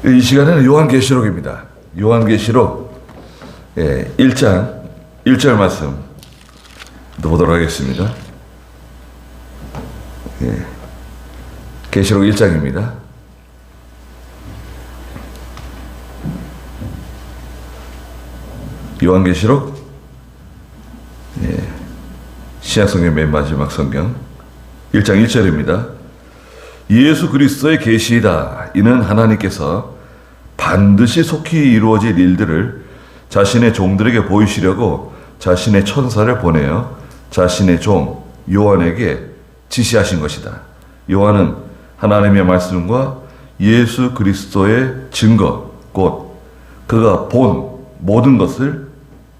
이 시간에는 요한계시록입니다. 요한계시록 1장 1절 말씀 보도록 하겠습니다. 계시록 1장입니다. 요한계시록 신약성경 맨 마지막 성경 1장 1절입니다. 예수 그리스도의 계시이다. 이는 하나님께서 반드시 속히 이루어질 일들을 자신의 종들에게 보이시려고 자신의 천사를 보내어 자신의 종 요한에게 지시하신 것이다. 요한은 하나님의 말씀과 예수 그리스도의 증거, 곧 그가 본 모든 것을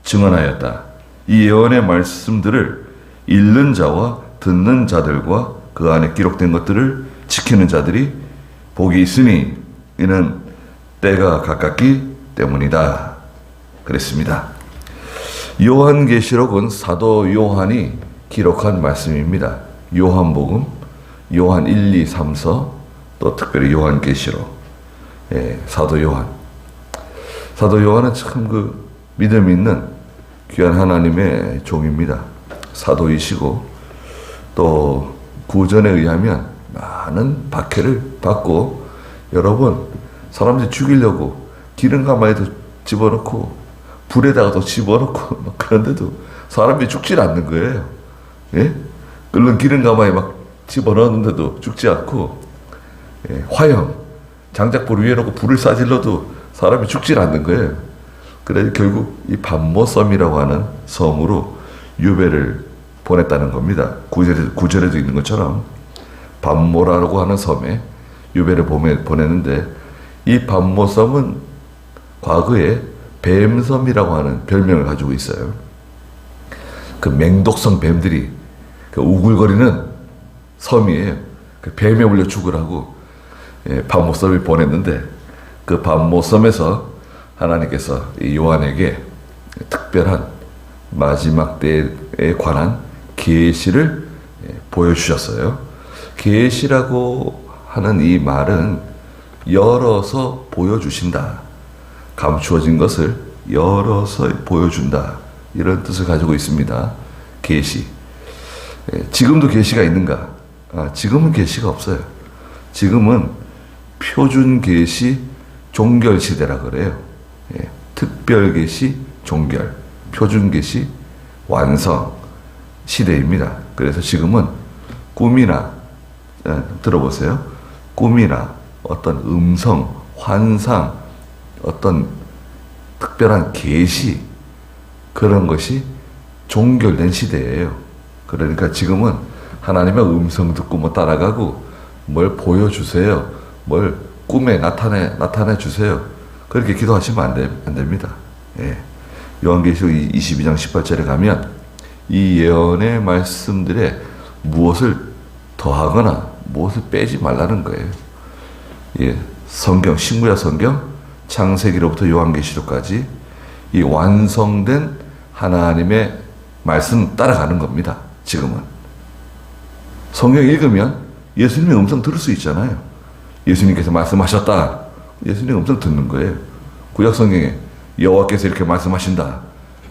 증언하였다. 이 예언의 말씀들을 읽는 자와 듣는 자들과 그 안에 기록된 것들을 지키는 자들이 복이 있으니 이는 때가 가깝기 때문이다. 그랬습니다. 요한계시록은 사도 요한이 기록한 말씀입니다. 요한복음, 요한 1, 2, 3서, 또 특별히 요한계시록, 사도 요한. 사도 요한은 참 믿음 있는 귀한 하나님의 종입니다. 사도이시고 또 구전에 의하면 많은 박해를 받고 여러 번 사람들 죽이려고 기름 가마에도 집어넣고 불에다가도 집어넣고 막 그런데도 사람이 죽질 않는 거예요. 예? 끓는 기름 가마에 막 집어넣었는데도 죽지 않고, 화형 장작불 위에 놓고 불을 쏴질러도 사람이 죽질 않는 거예요. 그래서 결국 이 밤모섬이라고 하는 섬으로 유배를 보냈다는 겁니다. 구절에도 있는 것처럼 밤모라고 하는 섬에 유배를 보냈는데, 이 밤모섬은 과거에 뱀섬이라고 하는 별명을 가지고 있어요. 그 맹독성 뱀들이 우글거리는 섬이에요. 그 뱀에 물려 죽으라고 밤모섬에 보냈는데, 그 밤모섬에서 하나님께서 이 요한에게 특별한 마지막 때에 관한 계시를 보여주셨어요. 계시라고 하는 이 말은 열어서 보여주신다. 감추어진 것을 열어서 보여준다. 이런 뜻을 가지고 있습니다. 계시. 지금도 계시가 있는가? 지금은 계시가 없어요. 지금은 표준 계시 종결 시대라 그래요. 특별 계시 종결, 표준 계시 완성 시대입니다. 그래서 지금은 꿈이나 들어보세요. 꿈이나 어떤 음성, 환상, 어떤 특별한 계시, 그런 것이 종결된 시대예요. 그러니까 지금은 하나님의 음성 듣고 뭐 따라가고 뭘 보여주세요, 뭘 꿈에 나타내 주세요, 그렇게 기도하시면 안 됩니다. 요한계시록 22장 18절에 가면 이 예언의 말씀들에 무엇을 더하거나 무엇을 빼지 말라는 거예요. 성경, 신구약 성경, 창세기로부터 요한계시록까지 이 완성된 하나님의 말씀 따라가는 겁니다. 지금은 성경 읽으면 예수님의 음성 들을 수 있잖아요. 예수님께서 말씀하셨다. 예수님의 음성 듣는 거예요. 구약 성경에 여호와께서 이렇게 말씀하신다.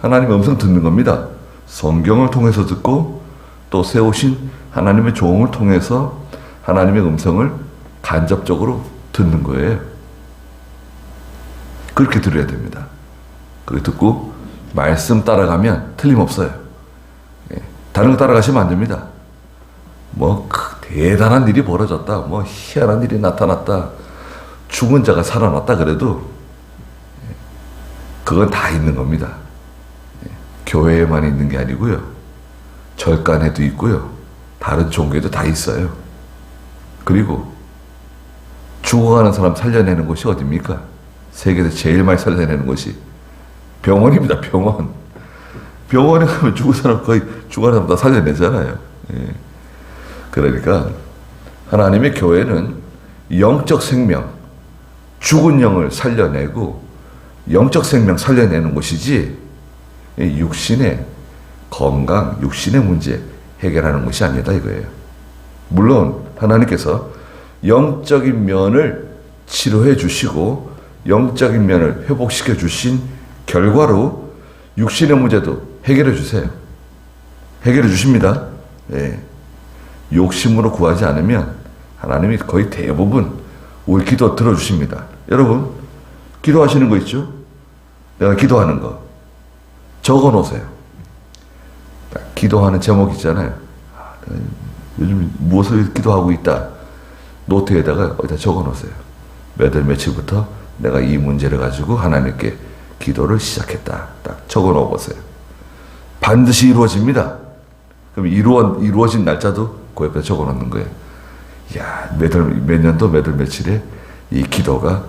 하나님의 음성 듣는 겁니다. 성경을 통해서 듣고 또 세우신 하나님의 종을 통해서 하나님의 음성을 간접적으로 듣는 거예요. 그렇게 들어야 됩니다. 그렇게 듣고 말씀 따라가면 틀림없어요. 다른 거 따라가시면 안 됩니다. 대단한 일이 벌어졌다, 희한한 일이 나타났다, 죽은 자가 살아났다 그래도 그건 다 있는 겁니다. 교회에만 있는 게 아니고요, 절간에도 있고요, 다른 종교에도 다 있어요. 그리고 죽어가는 사람 살려내는 곳이 어디입니까? 세계에서 제일 많이 살려내는 곳이 병원입니다. 병원. 병원에 가면 죽은 사람, 거의 죽은 사람 다 살려내잖아요. 그러니까 하나님의 교회는 영적 생명, 죽은 영을 살려내고 영적 생명 살려내는 곳이지, 육신의 건강, 육신의 문제 해결하는 것이 아니다 이거예요. 물론 하나님께서 영적인 면을 치료해 주시고 영적인 면을 회복시켜 주신 결과로 육신의 문제도 해결해 주세요. 해결해 주십니다. 예. 욕심으로 구하지 않으면 하나님이 거의 대부분 우리 기도 들어주십니다. 여러분, 기도하시는 거 있죠? 내가 기도하는 거 적어 놓으세요. 기도하는 제목 있잖아요. 내가 요즘 무엇을 기도하고 있다. 노트에다가 어디다 적어 놓으세요. 몇 월 며칠부터 내가 이 문제를 가지고 하나님께 기도를 시작했다. 딱 적어 놓아 보세요. 반드시 이루어집니다. 그럼 이루어진 날짜도 그 옆에 적어 놓는 거예요. 야, 몇 년도 몇 월 며칠에 이 기도가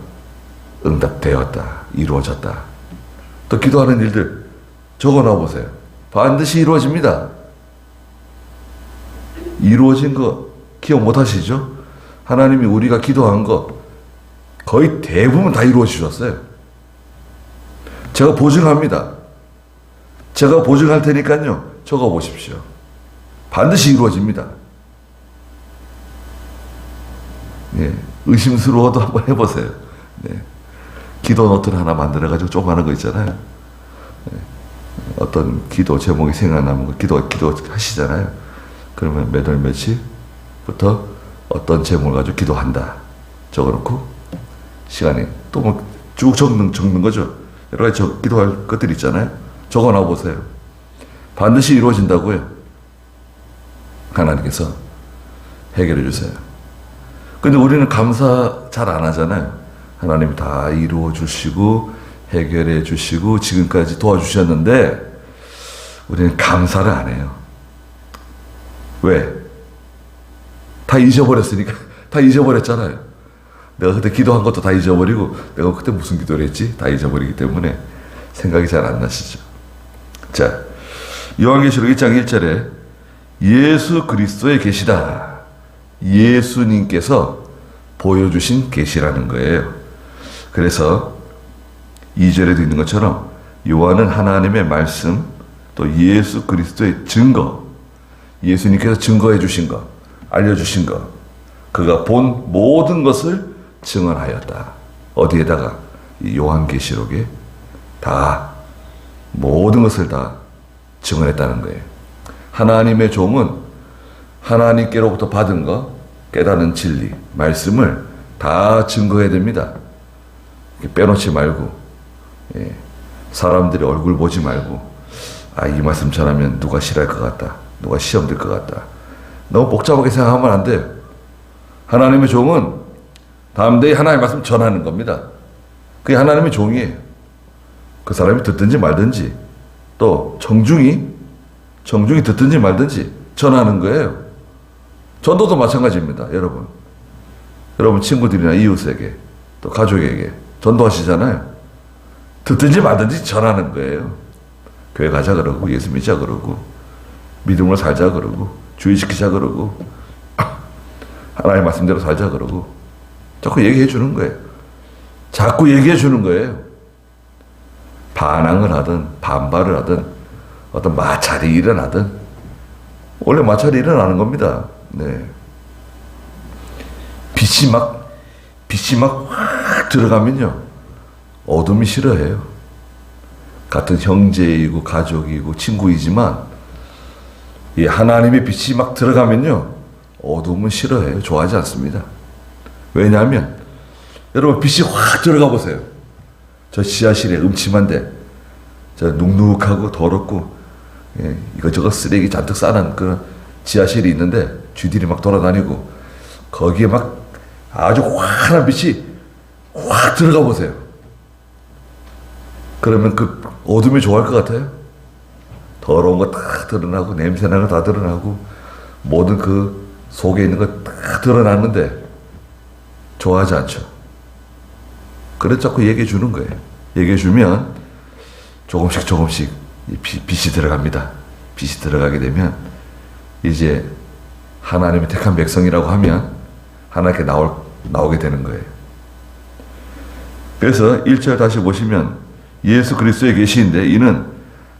응답되었다. 이루어졌다. 또 기도하는 일들 적어 놔 보세요. 반드시 이루어집니다. 이루어진 거 기억 못 하시죠? 하나님이 우리가 기도한 거 거의 대부분 다 이루어 주셨어요. 제가 보증합니다. 제가 보증할 테니까요. 적어 보십시오. 반드시 이루어집니다. 예, 의심스러워도 한번 해보세요. 네. 기도 노트를 하나 만들어가지고 조그마한 거 있잖아요. 예, 어떤 기도 제목이 생각나면 기도 하시잖아요. 그러면 몇 월 며칠부터 어떤 제목을 가지고 기도한다. 적어놓고 시간이 또 뭐 쭉 적는 거죠. 여러 가지 기도할 것들 있잖아요. 적어놔 보세요. 반드시 이루어진다고요. 하나님께서 해결해 주세요. 근데 우리는 감사 잘 안 하잖아요. 하나님이 다 이루어 주시고 해결해 주시고 지금까지 도와주셨는데 우리는 감사를 안 해요. 왜? 다 잊어버렸으니까. 다 잊어버렸잖아요. 내가 그때 기도한 것도 다 잊어버리고 내가 그때 무슨 기도를 했지? 다 잊어버리기 때문에 생각이 잘 안 나시죠. 자, 요한계시록 1장 1절에 예수 그리스도의 계시다. 예수님께서 보여주신 계시라는 거예요. 그래서 2절에도 있는 것처럼 요한은 하나님의 말씀 또 예수 그리스도의 증거, 예수님께서 증거해 주신 것, 알려주신 것, 그가 본 모든 것을 증언하였다. 어디에다가? 이 요한계시록에 다 모든 것을 다 증언했다는 거예요. 하나님의 종은 하나님께로부터 받은 것, 깨달은 진리, 말씀을 다 증거해야 됩니다. 빼놓지 말고, 예. 사람들의 얼굴 보지 말고, 아, 이 말씀 전하면 누가 싫어할 것 같다. 누가 시험 될 것 같다. 너무 복잡하게 생각하면 안 돼요. 하나님의 종은 담대히 하나님의 말씀 전하는 겁니다. 그게 하나님의 종이에요. 그 사람이 듣든지 말든지 또 정중히 듣든지 말든지 전하는 거예요. 전도도 마찬가지입니다. 여러분 친구들이나 이웃에게 또 가족에게 전도하시잖아요. 듣든지 말든지 전하는 거예요. 교회 가자 그러고 예수 믿자 그러고 믿음으로 살자 그러고 주의 지키자 그러고 하나님의 말씀대로 살자 그러고 자꾸 얘기해 주는 거예요. 자꾸 얘기해 주는 거예요. 반항을 하든 반발을 하든 어떤 마찰이 일어나든 원래 마찰이 일어나는 겁니다. 네. 빛이 막 확 들어가면요 어둠이 싫어해요. 같은 형제이고 가족이고 친구이지만 이 하나님의 빛이 막 들어가면요 어둠은 싫어해요. 좋아하지 않습니다. 왜냐하면 여러분 빛이 확 들어가 보세요. 저 지하실에 음침한데 저 눅눅하고 더럽고 예, 이것저것 쓰레기 잔뜩 싸는 그런 지하실이 있는데 쥐들이 막 돌아다니고 거기에 막 아주 환한 빛이 확 들어가 보세요. 그러면 그 어둠이 좋아할 것 같아요? 더러운 거 다 드러나고 냄새나는 거 다 드러나고 모든 그 속에 있는 거 다 드러나는데 좋아하지 않죠. 그래서 자꾸 얘기해 주는 거예요. 얘기해 주면 조금씩 빛이 들어갑니다. 빛이 들어가게 되면 이제 하나님의 택한 백성이라고 하면 하나님께 나오게 되는 거예요. 그래서 1절 다시 보시면 예수 그리스도의 계시인데 이는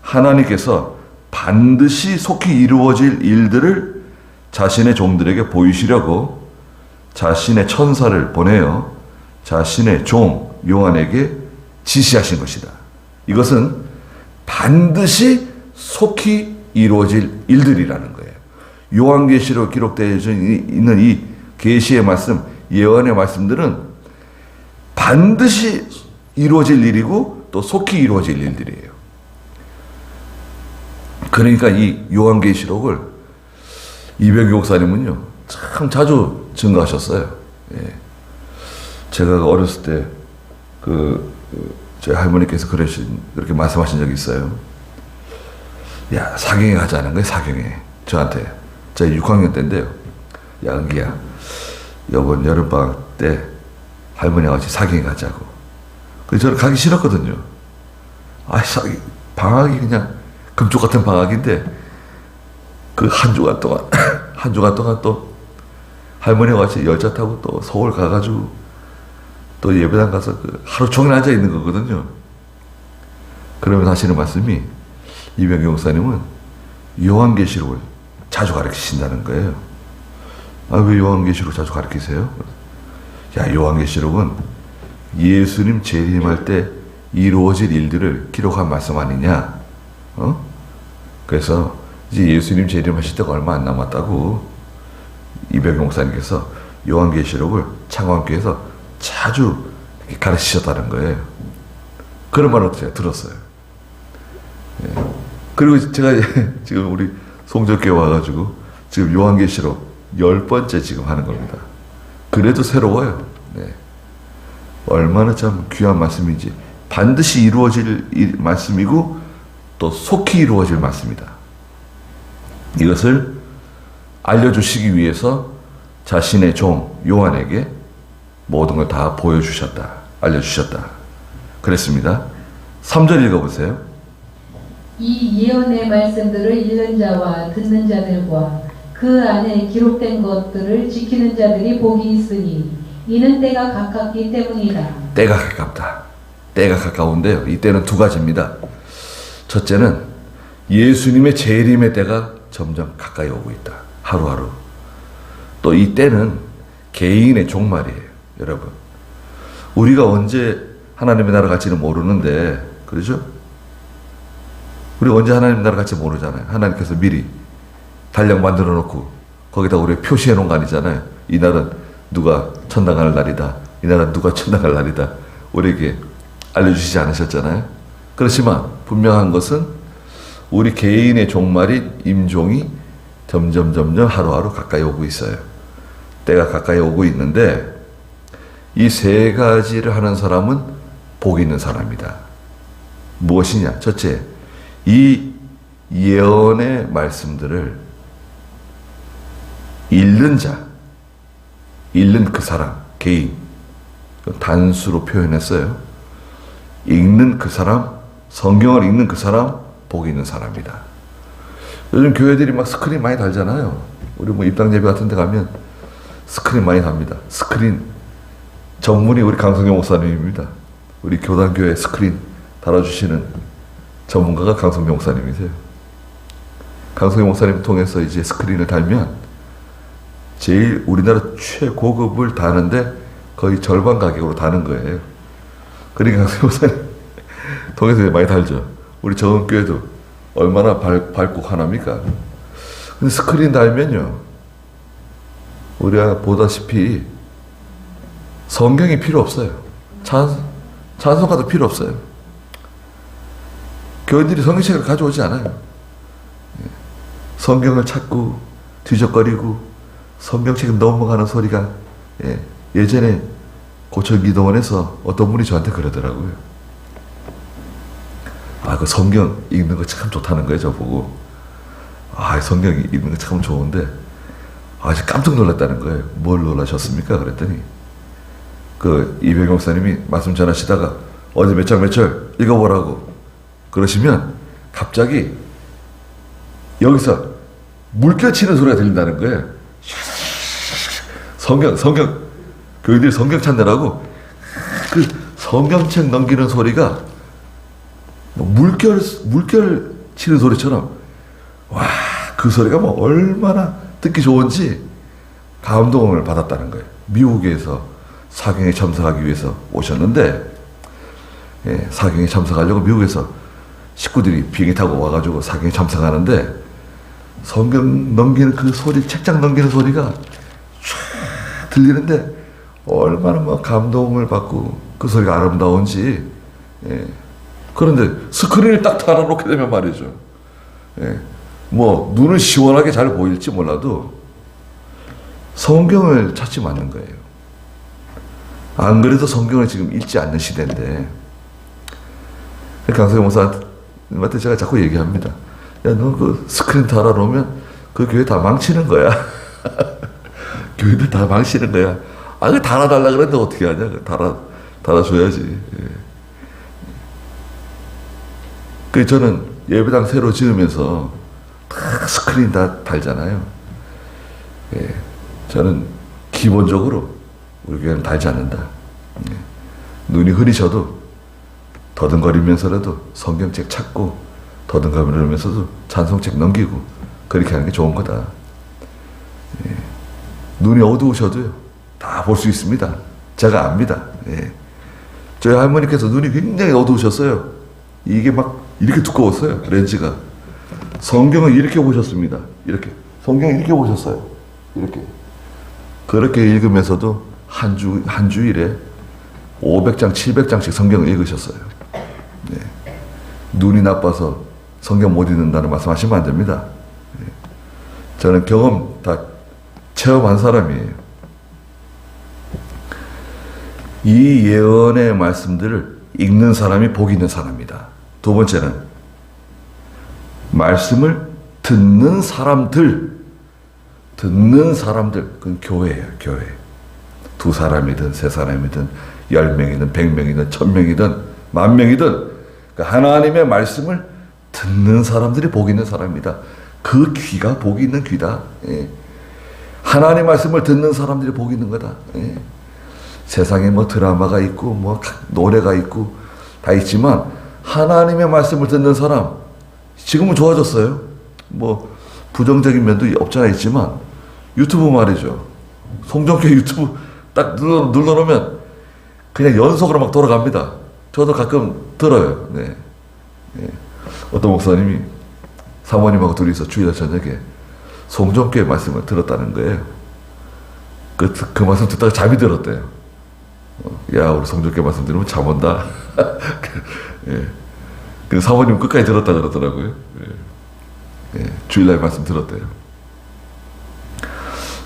하나님께서 반드시 속히 이루어질 일들을 자신의 종들에게 보이시려고 자신의 천사를 보내어 자신의 종 요한에게 지시하신 것이다. 이것은 반드시 속히 이루어질 일들이라는 거예요. 요한계시로 기록되어 있는 이 계시의 말씀, 예언의 말씀들은 반드시 이루어질 일이고 또 속히 이루어질 일들이에요. 그러니까 이 요한계시록을 이병규 목사님은요 참 자주 증거하셨어요. 예. 제가 어렸을 때 제 할머니께서 그렇게 말씀하신 적이 있어요. 야, 사경에 가자는 거예요. 사경에 저한테. 제가 6학년 때인데요. 야, 은기야, 이번 여름방학 때 할머니와 같이 사경에 가자고. 그래서 저는 가기 싫었거든요. 방학이 그냥 금쪽 같은 방학인데 그 한 주간 동안 한 주간 동안 또 할머니와 같이 열차 타고 또 서울 가가지고 또 예배당 가서 하루 종일 앉아 있는 거거든요. 그러면서 하시는 말씀이 이병규 목사님은 요한계시록을 자주 가르치신다는 거예요. 왜 요한계시록 자주 가르치세요? 야, 요한계시록은 예수님 재림할 때 이루어질 일들을 기록한 말씀 아니냐? 그래서 이제 예수님 재림하실 때가 얼마 안 남았다고 이병규 목사님께서 요한계시록을 창원교회에서 자주 가르치셨다는 거예요. 그런 말을 제가 들었어요. 예. 그리고 제가 지금 우리 송적교회 와가지고 지금 요한계시록 10번째 지금 하는 겁니다. 그래도 새로워요. 네. 얼마나 참 귀한 말씀인지. 반드시 이루어질 말씀이고 또 속히 이루어질 말씀이다. 이것을 알려주시기 위해서 자신의 종 요한에게 모든 걸 다 보여주셨다. 알려주셨다. 그랬습니다. 3절 읽어보세요. 이 예언의 말씀들을 읽는 자와 듣는 자들과 그 안에 기록된 것들을 지키는 자들이 복이 있으니 이는 때가 가깝기 때문이다. 때가 가깝다. 때가 가까운데요. 이 때는 두 가지입니다. 첫째는 예수님의 재림의 때가 점점 가까이 오고 있다. 하루하루. 또 이 때는 개인의 종말이에요. 여러분, 우리가 언제 하나님의 나라 갈지는 모르는데, 그렇죠? 우리가 언제 하나님의 나라 갈지 모르잖아요. 하나님께서 미리 달력 만들어 놓고 거기다 우리 표시해 놓은 거 아니잖아요. 이 날은 누가 천당 갈 날이다. 이 날은 누가 천당 갈 날이다. 우리에게 알려주시지 않으셨잖아요. 그렇지만 분명한 것은 우리 개인의 종말인 임종이 점점 하루하루 가까이 오고 있어요. 때가 가까이 오고 있는데 이 세 가지를 하는 사람은 복 있는 사람이다. 무엇이냐? 첫째, 이 예언의 말씀들을 읽는 자, 읽는 그 사람, 개인, 단수로 표현했어요. 읽는 그 사람, 성경을 읽는 그 사람, 복 있는 사람이다. 요즘 교회들이 막 스크린 많이 달잖아요. 우리 뭐 입당 예배 같은 데 가면 스크린 많이 답니다. 스크린 전문이 우리 강성경 목사님입니다. 우리 교단교회 스크린 달아주시는 전문가가 강성경 목사님이세요. 강성경 목사님 통해서 이제 스크린을 달면 제일 우리나라 최고급을 다는데 거의 절반 가격으로 다는 거예요. 그러니까 강성경 목사님 통해서 많이 달죠. 우리 정은교회도 얼마나 밝고 환합니까? 근데 스크린 달면요, 우리가 보다시피 성경이 필요 없어요. 찬송가도 필요 없어요. 교인들이 성경책을 가져오지 않아요. 성경을 찾고 뒤적거리고 성경책 넘어가는 소리가 예전에 고척이동원에서 어떤 분이 저한테 그러더라고요. 그 성경 읽는 거 참 좋다는 거예요, 저보고. 성경 읽는 거 참 좋은데, 깜짝 놀랐다는 거예요. 뭘 놀라셨습니까? 그랬더니, 이병규 목사님이 말씀 전하시다가 어제 몇 장 몇 절 읽어보라고 그러시면 갑자기 여기서 물결 치는 소리가 들린다는 거예요. 성경, 교인들이 성경 찾느라고 그 성경책 넘기는 소리가 물결 치는 소리처럼, 그 소리가 얼마나 듣기 좋은지 감동을 받았다는 거예요. 미국에서 사경에 참석하기 위해서 오셨는데, 예, 사경에 참석하려고 미국에서 식구들이 비행기 타고 와가지고 사경에 참석하는데, 성경 넘기는 그 소리, 책장 넘기는 소리가 쫙 들리는데 얼마나 막 감동을 받고 그 소리가 아름다운지. 예. 그런데 스크린을 딱 달아놓게 되면 말이죠. 예. 뭐 눈은 시원하게 잘 보일지 몰라도 성경을 찾지 않는 거예요. 안 그래도 성경을 지금 읽지 않는 시대인데, 강성현 목사님한테 제가 자꾸 얘기합니다. 야, 너 그 스크린 달아놓으면 그 교회 다 망치는 거야. 교회들 다 망치는 거야. 아, 그 달아달라 그랬는데 어떻게 하냐. 달아줘야지. 예. 그 저는 예배당 새로 지으면서 다 스크린 다 달잖아요. 예. 저는 기본적으로 우리 교회는 달지 않는다. 예. 눈이 흐리셔도 더듬거리면서라도 성경책 찾고 더듬거리면서도 찬송책 넘기고 그렇게 하는 게 좋은 거다. 예. 눈이 어두우셔도요 다 볼 수 있습니다. 제가 압니다. 예. 저희 할머니께서 눈이 굉장히 어두우셨어요. 이게 막 이렇게 두꺼웠어요. 렌즈가. 성경을 이렇게 보셨습니다. 이렇게. 성경을 이렇게 보셨어요. 이렇게. 그렇게 읽으면서도 한 주일에 500장, 700장씩 성경을 읽으셨어요. 네. 눈이 나빠서 성경 못 읽는다는 말씀하시면 안 됩니다. 네. 저는 경험 다 체험한 사람이에요. 이 예언의 말씀들을 읽는 사람이 복 있는 사람이다. 두 번째는 말씀을 듣는 사람들, 그건 교회예요. 교회. 2사람이든 3사람이든 10명이든 100명이든 1000명이든 10,000명이든 그러니까 하나님의 말씀을 듣는 사람들이 복 있는 사람이다. 그 귀가 복 있는 귀다. 예. 하나님의 말씀을 듣는 사람들이 복 있는 거다. 예. 세상에 뭐 드라마가 있고 뭐 노래가 있고 다 있지만 하나님의 말씀을 듣는 사람, 지금은 좋아졌어요. 뭐 부정적인 면도 없잖아 있지만 유튜브 말이죠. 송정교 유튜브 딱 눌러놓으면 그냥 연속으로 막 돌아갑니다. 저도 가끔 들어요. 네. 네. 어떤 목사님이 사모님하고 둘이서 주일 저녁에 송정교의 말씀을 들었다는 거예요. 그 말씀 듣다가 잠이 들었대요. 야, 우리 송정교 말씀 들으면 잠 온다. 예. 그 사모님 끝까지 들었다 그러더라고요. 예. 예. 주일날 말씀 들었대요.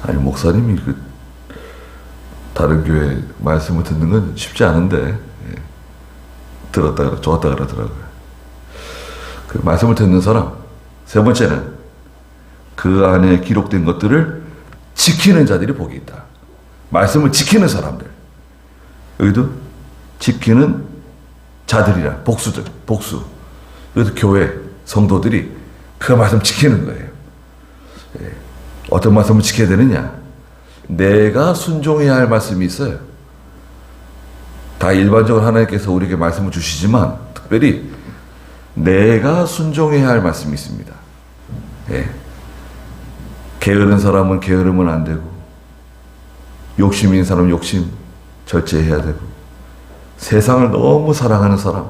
아니, 목사님이 다른 교회 말씀을 듣는 건 쉽지 않은데, 예. 들었다, 좋았다 그러더라고요. 그 말씀을 듣는 사람. 세 번째는 그 안에 기록된 것들을 지키는 자들이 복이 있다. 말씀을 지키는 사람들. 여기도 지키는 자들이라, 복수들, 복수. 여기도 교회, 성도들이 그 말씀 지키는 거예요. 예. 어떤 말씀을 지켜야 되느냐? 내가 순종해야 할 말씀이 있어요. 다 일반적으로 하나님께서 우리에게 말씀을 주시지만 특별히 내가 순종해야 할 말씀이 있습니다. 예. 게으른 사람은 게으르면 안 되고, 욕심 있는 사람은 욕심 절제해야 되고, 세상을 너무 사랑하는 사람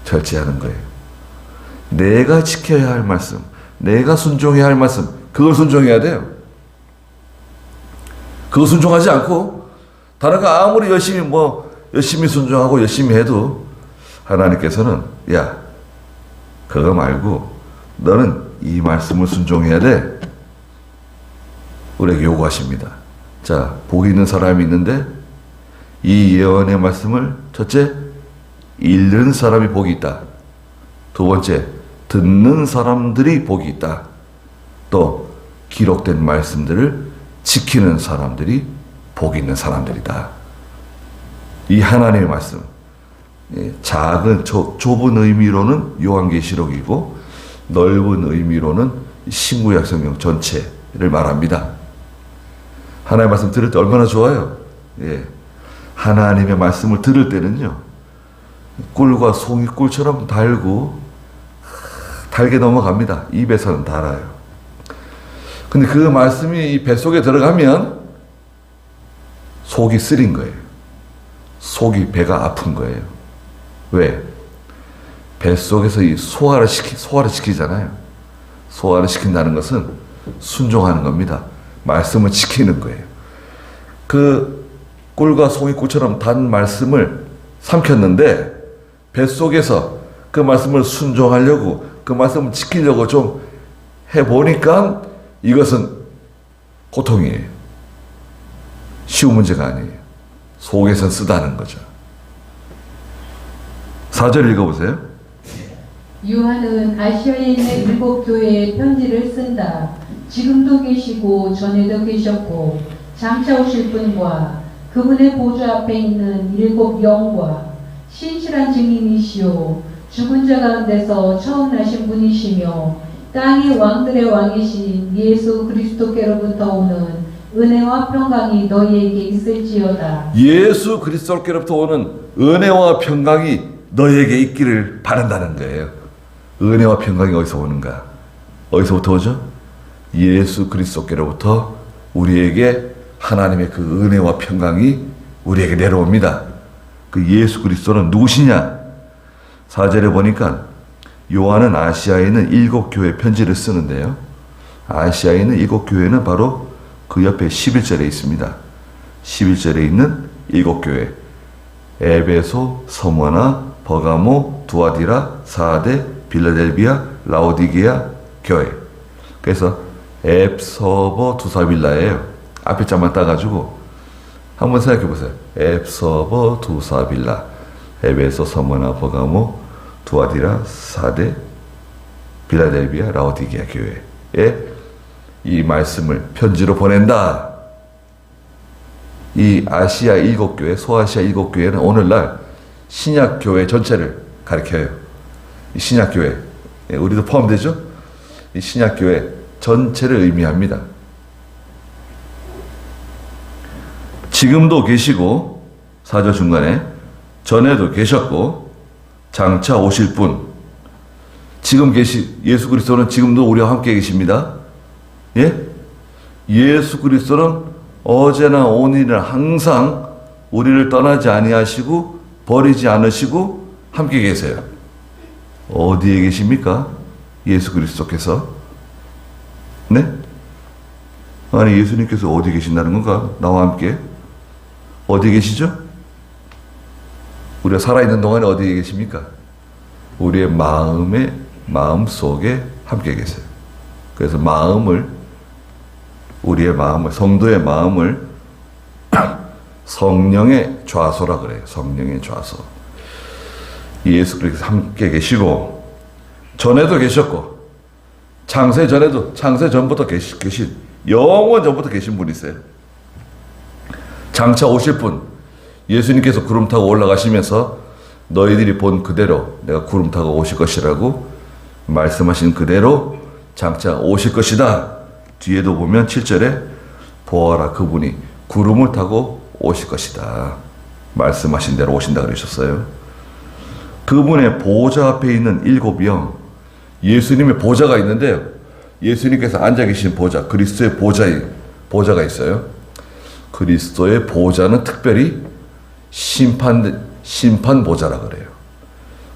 절제하는 거예요. 내가 지켜야 할 말씀, 내가 순종해야 할 말씀, 그걸 순종해야 돼요. 그거 순종하지 않고 다른 거 아무리 열심히 순종하고 열심히 해도 하나님께서는 야, 그거 말고 너는 이 말씀을 순종해야 돼. 우리에게 요구하십니다. 자, 복이 있는 사람이 있는데 이 예언의 말씀을 첫째, 읽는 사람이 복이 있다. 두 번째, 듣는 사람들이 복이 있다. 또 기록된 말씀들을 지키는 사람들이 복이 있는 사람들이다. 이 하나님의 말씀, 작은 좁은 의미로는 요한계시록이고 넓은 의미로는 신구약 성경 전체를 말합니다. 하나님의 말씀 들을 때 얼마나 좋아요. 예. 하나님의 말씀을 들을 때는요, 꿀과 송이 꿀처럼 달고 달게 넘어갑니다. 입에서는 달아요. 근데 그 말씀이 이 뱃속에 들어가면 속이 쓰린 거예요. 속이 배가 아픈 거예요. 왜? 뱃속에서 이 소화를 시키잖아요. 소화를 시킨다는 것은 순종하는 겁니다. 말씀을 지키는 거예요. 그 꿀과 송이 꿀처럼 단 말씀을 삼켰는데 뱃속에서 그 말씀을 순종하려고 그 말씀을 지키려고 좀 해보니까 이것은 고통이에요. 쉬운 문제가 아니에요. 속에서 쓰다는 거죠. 4절 읽어보세요. 요한은 아시아에 있는 7 교회에 편지를 쓴다. 지금도 계시고 전에도 계셨고 장차 오실 분과 그분의 보좌 앞에 있는 7 영과 신실한 증인이시오 죽은 자 가운데서 처음 나신 분이시며 땅의 왕들의 왕이신 예수 그리스도께로부터 오는 은혜와 평강이 너희에게 있을지어다. 예수 그리스도께로부터 오는 은혜와 평강이 너희에게 있기를 바란다는 거예요. 은혜와 평강이 어디서 오는가? 어디서부터 오죠? 예수 그리스도께로부터 우리에게 하나님의 그 은혜와 평강이 우리에게 내려옵니다. 그 예수 그리스도는 누구시냐? 4절에 보니까 요한은 아시아에 있는 7 교회 편지를 쓰는데요. 아시아에 있는 7 교회는 바로 그 옆에 11절에 있습니다. 11절에 있는 7 교회. 에베소, 서머나, 버가모, 두아디라, 사데, 빌라델비아, 라오디게아 교회. 그래서 앱서버 두사빌라예요. 앞에 자만 따가지고 한번 생각해 보세요. 앱서버 두사빌라, 에베소, 서머나, 버가모, 두아디라, 사데, 빌라델비아, 라오디게아 교회에 이 말씀을 편지로 보낸다. 이 아시아 7 교회, 소아시아 7 교회는 오늘날 신약 교회 전체를 가리켜요. 이 신약 교회, 우리도 포함되죠? 이 신약 교회 전체를 의미합니다. 지금도 계시고 4절 중간에 전에도 계셨고 장차 오실 분. 지금 예수 그리스도는 지금도 우리와 함께 계십니다. 예? 예수 그리스도는 어제나 오늘이나 항상 우리를 떠나지 아니하시고 버리지 않으시고 함께 계세요. 어디에 계십니까? 예수 그리스도께서. 네? 아니 예수님께서 어디 계신다는 건가? 나와 함께. 어디 계시죠? 우리가 살아있는 동안에 어디에 계십니까? 우리의 마음 속에 함께 계세요. 그래서 우리의 마음을, 성도의 마음을 성령의 좌소라 그래요. 성령의 좌소. 예수 그리스도 함께 계시고 전에도 계셨고 창세 전부터 계신 영원 전부터 계신 분이세요. 장차 오실 분, 예수님께서 구름 타고 올라가시면서 너희들이 본 그대로 내가 구름 타고 오실 것이라고 말씀하신 그대로 장차 오실 것이다. 뒤에도 보면 7절에 보아라 그분이 구름을 타고 오실 것이다. 말씀하신 대로 오신다 그러셨어요. 그분의 보좌 앞에 있는 7 영, 예수님의 보좌가 있는데요. 예수님께서 앉아 계신 보좌, 그리스도의 보좌가 있어요. 그리스도의 보좌는 특별히 심판 보좌라 그래요.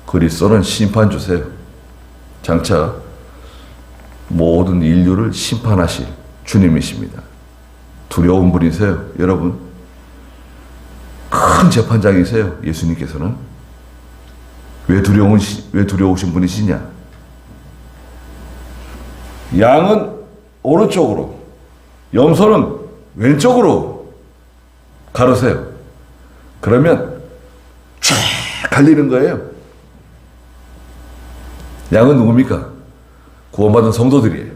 그리스도는 심판 주세요. 장차 모든 인류를 심판하실 주님이십니다. 두려운 분이세요. 여러분, 큰 재판장이세요. 예수님께서는. 왜 두려우신 분이시냐? 양은 오른쪽으로, 염소는 왼쪽으로 가르세요. 그러면 쫙 갈리는 거예요. 양은 누굽니까? 구원받은 성도들이에요.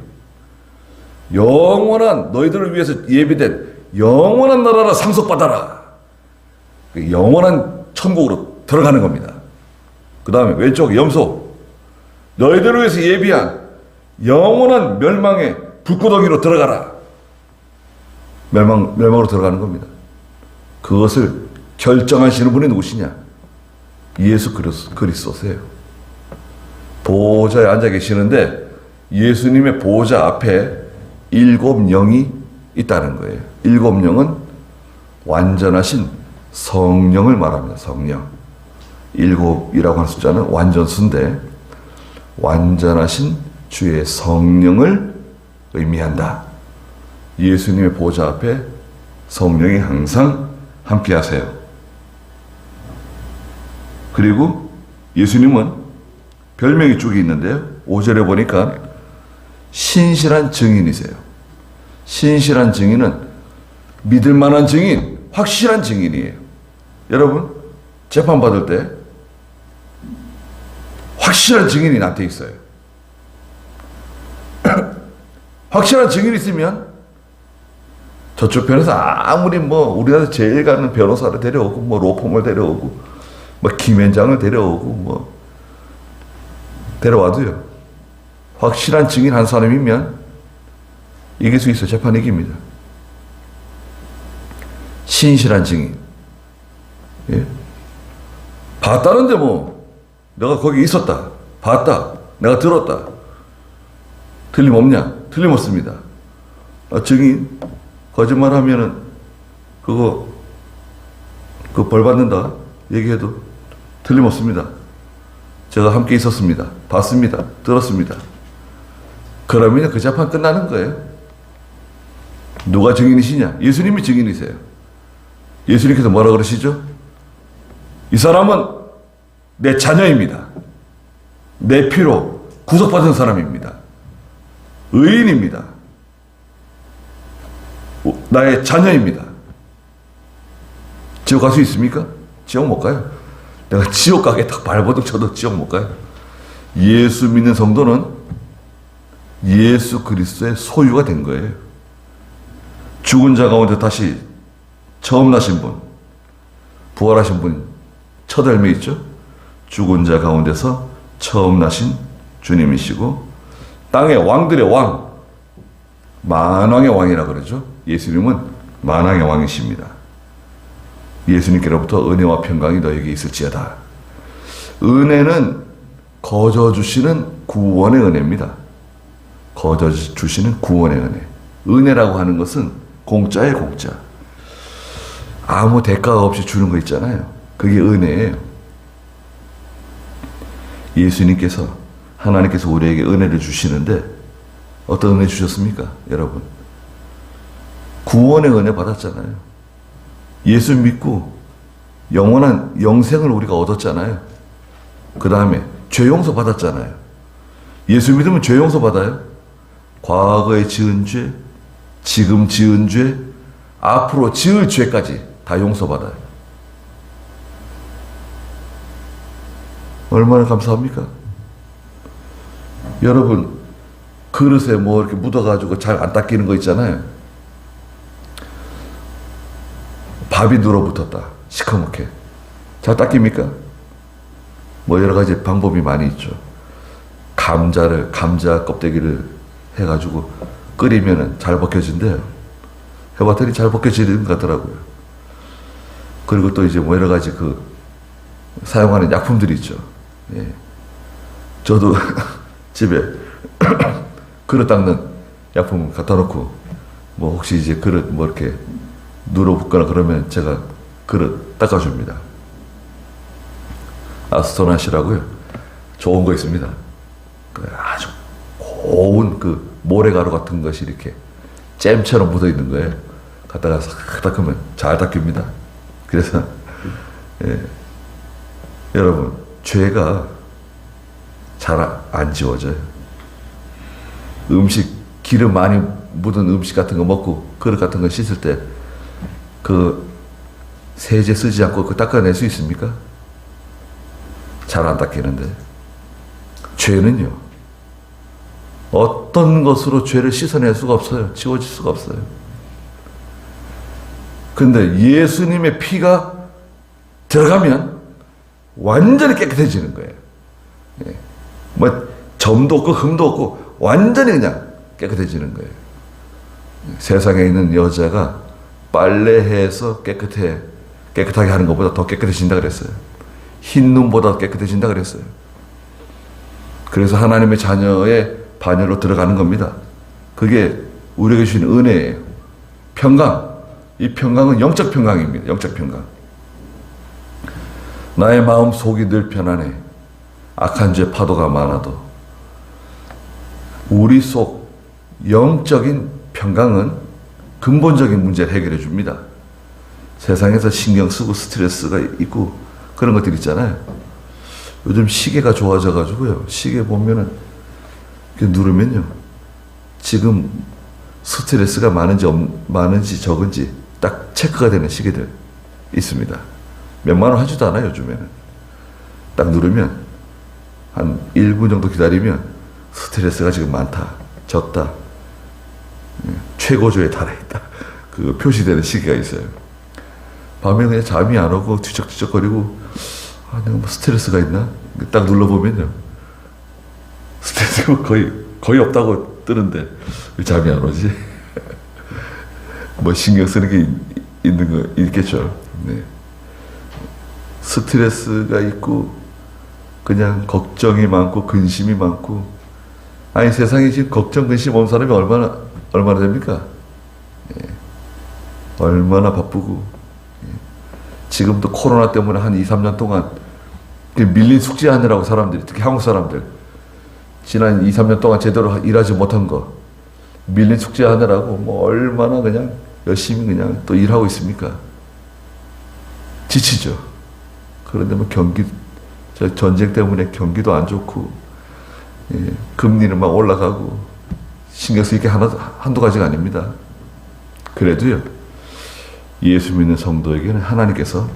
영원한 너희들을 위해서 예비된 영원한 나라라 상속받아라. 영원한 천국으로 들어가는 겁니다. 그 다음에 왼쪽 염소, 너희들을 위해서 예비한 영원한 멸망의 불구덩이로 들어가라. 멸망으로 들어가는 겁니다. 그것을 결정하시는 분이 누구시냐? 예수 그리스도세요. 보좌에 앉아 계시는데 예수님의 보좌 앞에 7 영이 있다는 거예요. 7 영은 완전하신 성령을 말합니다. 성령. 7이라고 하는 숫자는 완전수인데 완전하신 주의 성령을 의미한다. 예수님의 보좌 앞에 성령이 항상 함께 하세요. 그리고 예수님은 별명이 쭉 있는데요. 5절에 보니까 신실한 증인이세요. 신실한 증인은 믿을 만한 증인, 확실한 증인이에요. 여러분, 재판받을 때 확실한 증인이 나한테 있어요. 확실한 증인이 있으면 저쪽 편에서 아무리 우리나라 제일 가는 변호사를 데려오고 로펌을 데려오고 김현장을 데려오고 데려와도요. 확실한 증인 한 사람이면 이길 수 있어요. 재판 이깁니다. 신실한 증인. 예? 봤다는데 내가 거기 있었다. 봤다. 내가 들었다. 틀림없냐? 틀림없습니다. 증인 거짓말하면은 그거 벌 받는다 얘기해도 틀림없습니다. 제가 함께 있었습니다. 봤습니다. 들었습니다. 그러면 그 재판 끝나는 거예요. 누가 증인이시냐? 예수님이 증인이세요. 예수님께서 뭐라 그러시죠? 이 사람은 내 자녀입니다. 내 피로 구속받은 사람입니다. 의인입니다. 나의 자녀입니다. 지옥 갈 수 있습니까? 지옥 못 가요. 내가 지옥 가게 딱 발버둥 쳐도 지옥 못 가요. 예수 믿는 성도는 예수 그리스도의 소유가 된 거예요. 죽은 자 가운데 다시 처음 나신 분, 부활하신 분 첫 열매 있죠? 죽은 자 가운데서 처음 나신 주님이시고 땅의 왕들의 왕, 만왕의 왕이라 그러죠. 예수님은 만왕의 왕이십니다. 예수님께로부터 은혜와 평강이 너에게 있을지어다. 은혜는 거저 주시는 구원의 은혜입니다. 거저 주시는 구원의 은혜. 은혜라고 하는 것은 공짜예요, 공짜. 아무 대가가 없이 주는 거 있잖아요. 그게 은혜예요. 예수님께서, 하나님께서 우리에게 은혜를 주시는데 어떤 은혜 주셨습니까? 여러분, 구원의 은혜 받았잖아요. 예수 믿고 영원한 영생을 우리가 얻었잖아요. 그 다음에 죄 용서 받았잖아요. 예수 믿으면 죄 용서 받아요. 과거에 지은 죄, 지금 지은 죄, 앞으로 지을 죄까지 다 용서받아요. 얼마나 감사합니까? 여러분, 그릇에 이렇게 묻어가지고 잘 안 닦이는 거 있잖아요. 밥이 눌어붙었다. 시커멓게. 잘 닦입니까? 여러 가지 방법이 많이 있죠. 감자 껍데기를 해가지고 끓이면은 잘 벗겨진대요. 해봤더니 잘 벗겨지는 것 같더라고요. 그리고 또 이제 여러 가지 사용하는 약품들이 있죠. 예. 저도 집에 그릇 닦는 약품 갖다 놓고 혹시 이제 그릇 이렇게 눌어붙거나 그러면 제가 그릇 닦아줍니다. 아스토나시라고요. 좋은 거 있습니다. 아주 고운 모래가루 같은 것이 이렇게 잼처럼 묻어 있는 거예요. 갖다가 싹 닦으면 잘 닦입니다. 그래서 여러분, 죄가 잘 안 지워져요. 기름 많이 묻은 음식 같은 거 먹고 그릇 같은 거 씻을 때 세제 쓰지 않고 닦아낼 수 있습니까? 잘 안 닦이는데. 죄는요, 어떤 것으로 죄를 씻어낼 수가 없어요. 지워질 수가 없어요. 근데 예수님의 피가 들어가면 완전히 깨끗해지는 거예요. 예. 점도 없고 흠도 없고 완전히 그냥 깨끗해지는 거예요. 세상에 있는 여자가 빨래해서 깨끗하게 하는 것보다 더 깨끗해진다 그랬어요. 흰 눈보다 깨끗해진다 그랬어요. 그래서 하나님의 자녀의 반열로 들어가는 겁니다. 그게 우리에게 주신 은혜예요. 평강. 이 평강은 영적 평강입니다. 영적 평강. 나의 마음 속이 늘 편안해. 악한 죄 파도가 많아도 우리 속 영적인 평강은 근본적인 문제를 해결해 줍니다. 세상에서 신경 쓰고 스트레스가 있고 그런 것들 있잖아요. 요즘 시계가 좋아져 가지고요. 시계 보면은 이렇게 누르면요. 지금 스트레스가 많은지 적은지 딱 체크가 되는 시계들 있습니다. 몇만 원 하지도 않아요, 요즘에는. 딱 누르면 한 1분 정도 기다리면 스트레스가 지금 많다, 적다, 최고조에 달해있다. 그 표시되는 시기가 있어요. 밤에 그냥 잠이 안 오고 뒤척뒤척거리고 내가 뭐 스트레스가 있나? 딱 눌러보면요. 스트레스가 거의 없다고 뜨는데 왜 잠이 안 오지? 뭐 신경 쓰는 게 있는 거 있겠죠. 네. 스트레스가 있고 그냥 걱정이 많고 근심이 많고 아니 세상에 지금 걱정 근심 없는 사람이 얼마나 됩니까? 예. 얼마나 바쁘고 지금도 코로나 때문에 한 2, 3년 동안 밀린 숙제하느라고 사람들이 특히 한국 사람들 지난 2, 3년 동안 제대로 일하지 못한 거 밀린 숙제하느라고 뭐 얼마나 그냥 열심히 그냥 또 일하고 있습니까? 지치죠. 그런데 뭐 전쟁 때문에 경기도 안 좋고 금리는 막 올라가고 신경 쓸 게 한두 가지가 아닙니다. 그래도요. 예수 믿는 성도에게는 하나님께서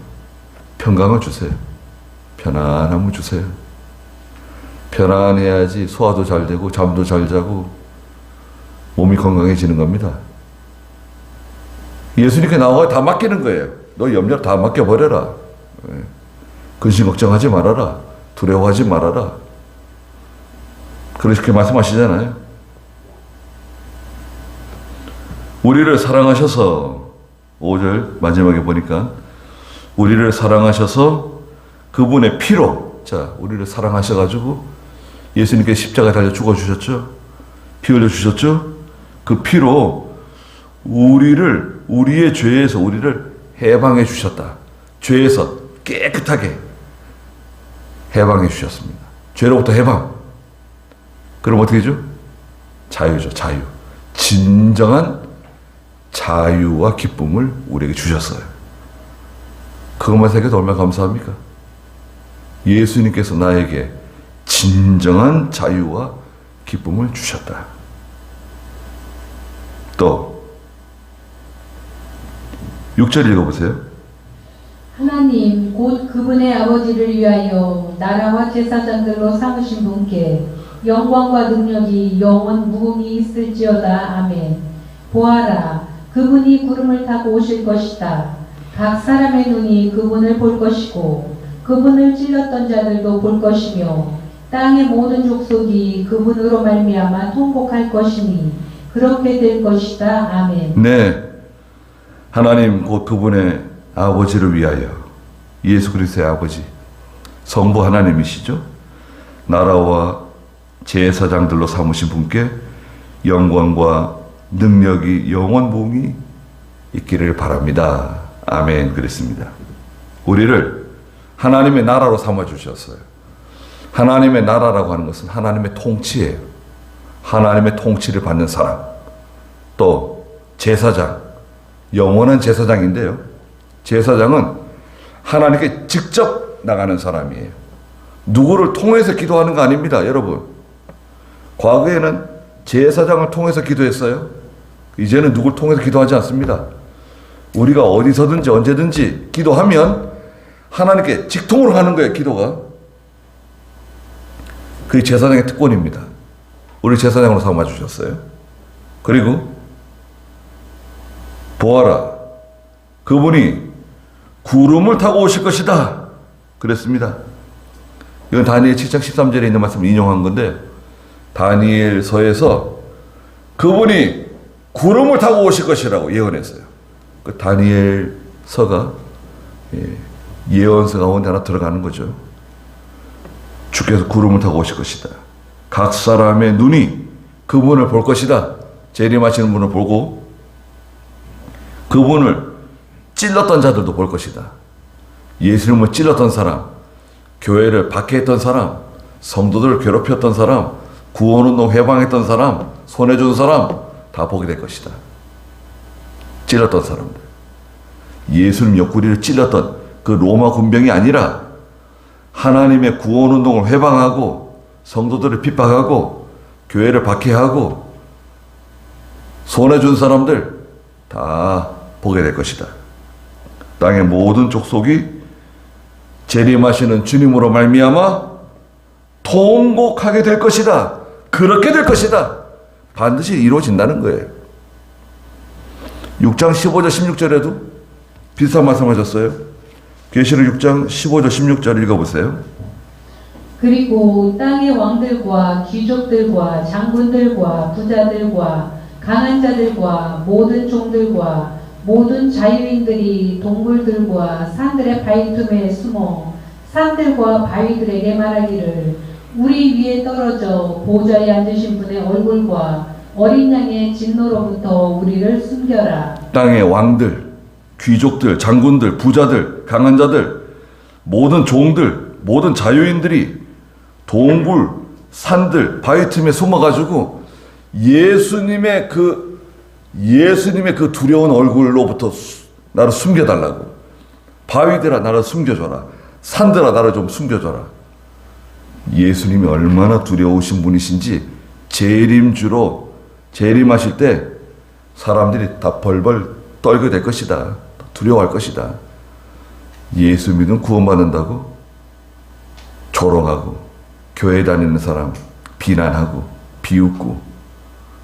평강을 주세요. 편안함을 주세요. 편안해야지 소화도 잘 되고 잠도 잘 자고 몸이 건강해지는 겁니다. 예수님께 나와 다 맡기는 거예요. 너 염려 다 맡겨버려라. 근심 걱정하지 말아라. 두려워하지 말아라. 그렇게 말씀하시잖아요. 우리를 사랑하셔서 5절 마지막에 보니까 우리를 사랑하셔서 그분의 피로 우리를 사랑하셔가지고 예수님께 십자가에 달려 죽어주셨죠. 피 흘려주셨죠. 그 피로 우리의 죄에서 우리를 해방해 주셨다. 죄에서 깨끗하게 해방해 주셨습니다. 죄로부터 해방. 그럼 어떻게 되죠? 자유죠. 자유. 진정한 자유와 기쁨을 우리에게 주셨어요. 그것만 생각해도 얼마나 감사합니까? 예수님께서 나에게 진정한 자유와 기쁨을 주셨다. 또 6절 읽어보세요. 하나님 곧 그분의 아버지를 위하여 나라와 제사장들로 삼으신 분께 영광과 능력이 영원 무궁히 있을지어다. 아멘. 보아라, 그분이 구름을 타고 오실 것이다. 각 사람의 눈이 그분을 볼 것이고 그분을 찔렀던 자들도 볼 것이며 땅의 모든 족속이 그분으로 말미암아 통곡할 것이니 그렇게 될 것이다. 아멘. 네, 하나님 곧 그분의 아버지를 위하여 예수 그리스도의 아버지 성부 하나님이시죠. 나라와 제사장들로 삼으신 분께 영광과 능력이 영원 무궁히 있기를 바랍니다. 아멘. 그랬습니다. 우리를 하나님의 나라로 삼아주셨어요. 하나님의 나라라고 하는 것은 하나님의 통치예요. 하나님의 통치를 받는 사람. 또 제사장, 영원한 제사장인데요. 제사장은 하나님께 직접 나가는 사람이에요. 누구를 통해서 기도하는 거 아닙니다, 여러분. 과거에는 제사장을 통해서 기도했어요. 이제는 누구를 통해서 기도하지 않습니다. 우리가 어디서든지 언제든지 기도하면 하나님께 직통으로 하는 거예요, 기도가. 그게 제사장의 특권입니다. 우리 제사장으로 삼아주셨어요. 그리고 보아라, 그분이 구름을 타고 오실 것이다. 그랬습니다. 이건 다니엘 7장 13절에 있는 말씀을 인용한 건데 다니엘서에서 그분이 구름을 타고 오실 것이라고 예언했어요. 그 다니엘서가 예언서 가운데 하나 들어가는 거죠. 주께서 구름을 타고 오실 것이다. 각 사람의 눈이 그분을 볼 것이다. 재림하시는 분을 보고 그분을 찔렀던 자들도 볼 것이다. 예수님을 찔렀던 사람, 교회를 박해했던 사람, 성도들을 괴롭혔던 사람, 구원운동 해방했던 사람, 손해준 사람 다 보게 될 것이다. 찔렀던 사람들. 예수님 옆구리를 찔렀던 그 로마 군병이 아니라 하나님의 구원운동을 해방하고 성도들을 핍박하고 교회를 박해하고 손해준 사람들 다 보게 될 것이다. 땅의 모든 족속이 재림하시는 주님으로 말미암아 통곡하게 될 것이다. 그렇게 될 것이다. 반드시 이루어진다는 거예요. 6장 15절 16절에도 비슷한 말씀하셨어요. 계시록 6장 15절 16절 읽어보세요. 그리고 땅의 왕들과 귀족들과 장군들과 부자들과 강한 자들과 모든 종들과 모든 자유인들이 동물들과 산들의 바위틈에 숨어 산들과 바위들에게 말하기를 우리 위에 떨어져 보좌에 앉으신 분의 얼굴과 어린 양의 진노로부터 우리를 숨겨라. 땅의 왕들, 귀족들, 장군들, 부자들, 강한 자들, 모든 종들, 모든 자유인들이 동굴, 산들, 바위 틈에 숨어가지고 예수님의 그 두려운 얼굴로부터 나를 숨겨달라고. 바위들아 나를 숨겨줘라. 산들아 나를 좀 숨겨줘라. 예수님이 얼마나 두려우신 분이신지 재림하실 때 사람들이 다 벌벌 떨게 될 것이다. 두려워할 것이다. 예수 믿으면 구원받는다고 조롱하고 교회 다니는 사람 비난하고 비웃고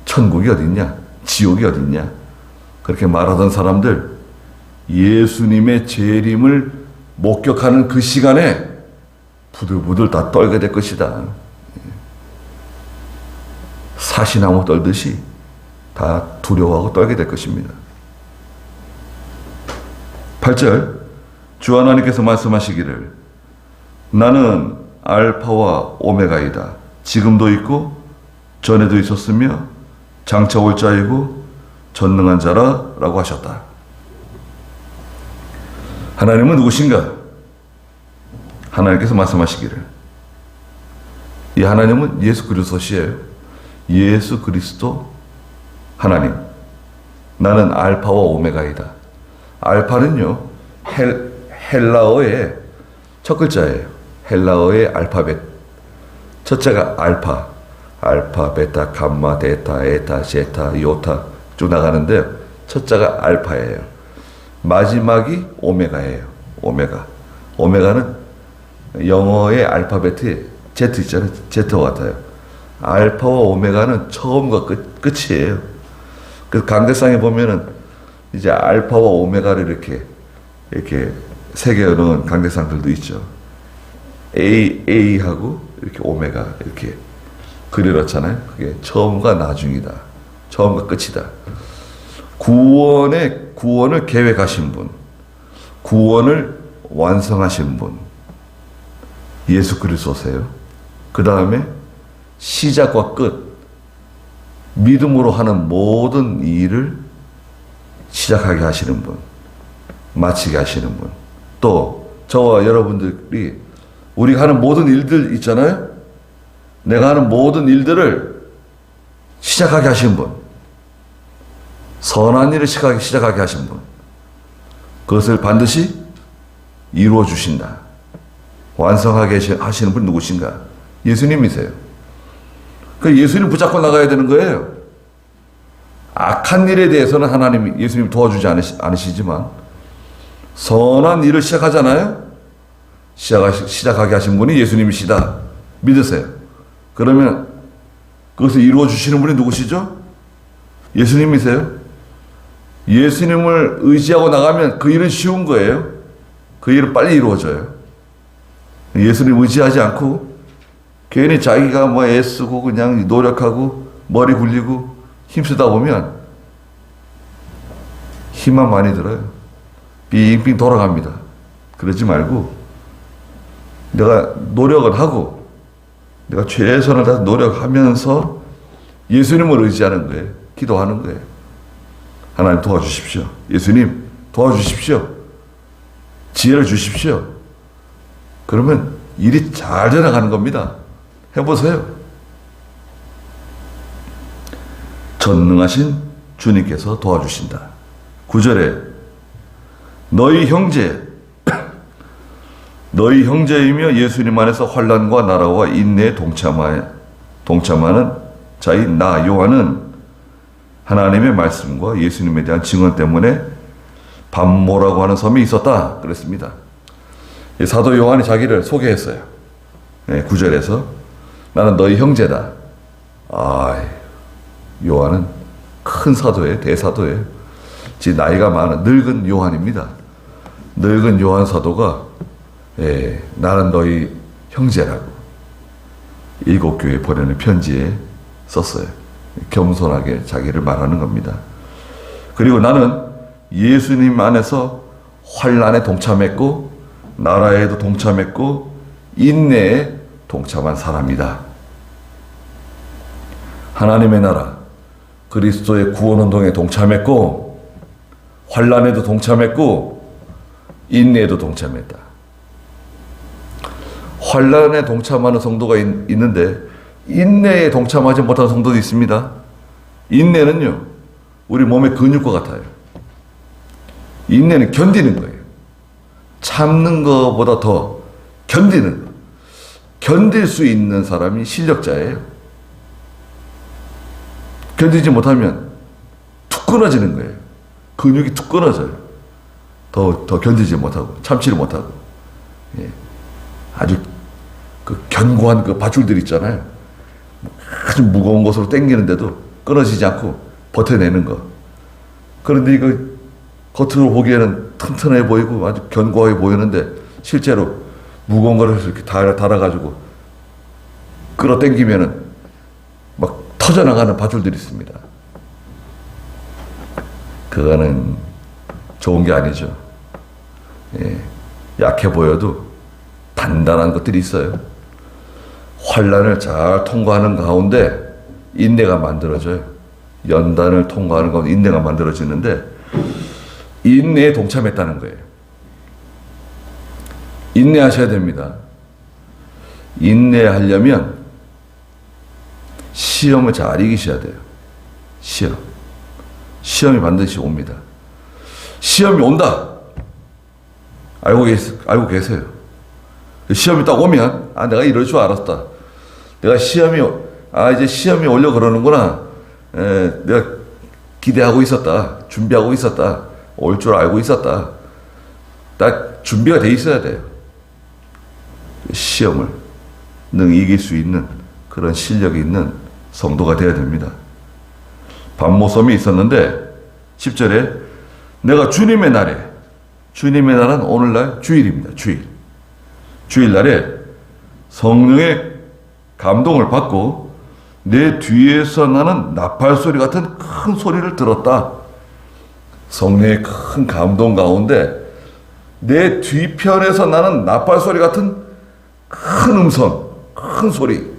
천국이 어딨냐 지옥이 어딨냐 그렇게 말하던 사람들 예수님의 재림을 목격하는 그 시간에 부들부들 다 떨게 될 것이다. 사시나무 떨듯이 다 두려워하고 떨게 될 것입니다. 8절 주 하나님께서 말씀하시기를 나는 알파와 오메가이다. 지금도 있고 전에도 있었으며 장차 올 자이고 전능한 자라 라고 하셨다. 하나님은 누구신가? 하나님께서 말씀하시기를 이 하나님은 예수 그리스도시에요. 예수 그리스도 하나님. 나는 알파와 오메가이다. 알파는요 헬라어의 첫 글자예요. 헬라어의 알파벳 첫째가 알파, 베타, 감마, 데타, 에타, 제타, 이오타 쭉 나가는데 첫째가 알파예요. 마지막이 오메가예요. 오메가는 영어의 알파벳이 Z 있잖아요. Z와 같아요. 알파와 오메가는 처음과 끝이에요. 그 강대상에 보면은 이제 알파와 오메가를 이렇게 새겨 넣은 강대상들도 있죠. A하고 이렇게 오메가 이렇게 그려놨잖아요. 그게 처음과 나중이다. 처음과 끝이다. 구원을 계획하신 분, 구원을 완성하신 분, 예수 그리스도세요. 그 다음에 시작과 끝, 믿음으로 하는 모든 일을 시작하게 하시는 분, 마치게 하시는 분, 또 저와 여러분들이 우리가 하는 모든 일들 있잖아요. 내가 하는 모든 일들을 시작하게 하신 분, 선한 일을 시작하게 하신 분, 그것을 반드시 이루어 주신다. 완성하게 하시는 분 누구신가? 예수님이세요. 그 예수님 붙잡고 나가야 되는 거예요. 악한 일에 대해서는 하나님이 예수님 도와주지 않으시지만 선한 일을 시작하잖아요. 시작하게 하신 분이 예수님이시다. 믿으세요. 그러면 그것을 이루어 주시는 분이 누구시죠? 예수님이세요. 예수님을 의지하고 나가면 그 일은 쉬운 거예요. 그 일은 빨리 이루어져요. 예수님 의지하지 않고 괜히 자기가 뭐 애쓰고 그냥 노력하고 머리 굴리고 힘쓰다 보면 힘만 많이 들어요. 빙빙 돌아갑니다. 그러지 말고 내가 노력을 하고 내가 최선을 다해서 노력하면서 예수님을 의지하는 거예요. 기도하는 거예요. 하나님 도와주십시오. 예수님 도와주십시오. 지혜를 주십시오. 그러면 일이 잘 되어가는 겁니다. 해보세요. 전능하신 주님께서 도와주신다. 9절에 너희 형제이며 예수님 안에서 환난과 나라와 인내에 동참하는 자인 나 요한은 하나님의 말씀과 예수님에 대한 증언 때문에 반모라고 하는 섬이 있었다 그랬습니다. 사도 요한이 자기를 소개했어요. 9절에서 나는 너희 형제다. 요한은 큰 사도예요. 대사도예요. 지금 나이가 많은 늙은 요한입니다. 늙은 요한 사도가 나는 너희 형제라고 7교회에 보내는 편지에 썼어요. 겸손하게 자기를 말하는 겁니다. 그리고 나는 예수님 안에서 환난에 동참했고 나라에도 동참했고 인내에 동참한 사람이다. 하나님의 나라 그리스도의 구원운동에 동참했고 환난에도 동참했고 인내에도 동참했다. 환난에 동참하는 성도가 있는데 인내에 동참하지 못하는 성도도 있습니다. 인내는요 우리 몸의 근육과 같아요. 인내는 견디는 거예요. 참는 것보다 더 견디는 거. 견딜 수 있는 사람이 실력자예요. 견디지 못하면 툭 끊어지는 거예요. 근육이 툭 끊어져요. 더 견디지 못하고 참지를 못하고. 아주 그 견고한 그 밧줄들 있잖아요. 아주 무거운 것으로 당기는데도 끊어지지 않고 버텨내는 거. 그런데 이거 겉으로 보기에는 튼튼해 보이고 아주 견고하게 보이는데 실제로 무거운 거를 이렇게 달아가지고 끌어당기면은 막 터져나가는 밧줄들이 있습니다. 그거는 좋은 게 아니죠. 약해 보여도 단단한 것들이 있어요. 환난을 잘 통과하는 가운데 인내가 만들어져요. 연단을 통과하는 가운데 인내가 만들어지는데 인내에 동참했다는 거예요. 인내하셔야 됩니다. 인내하려면 시험을 잘 이기셔야 돼요. 시험이 반드시 옵니다. 시험이 온다. 알고 계세요. 시험이 딱 오면 내가 이럴 줄 알았다. 내가 이제 시험이 오려 그러는구나. 내가 기대하고 있었다. 준비하고 있었다. 올 줄 알고 있었다. 딱 준비가 돼 있어야 돼요. 시험을 능 이길 수 있는 그런 실력이 있는 성도가 되어야 됩니다. 반모섬이 있었는데 10절에 내가 주님의 날은 오늘날 주일입니다. 주일날에 성령의 감동을 받고 내 뒤에서 나는 나팔소리 같은 큰 소리를 들었다. 성령의 큰 감동 가운데 내 뒤편에서 나는 나팔소리 같은 큰 음성, 큰 소리.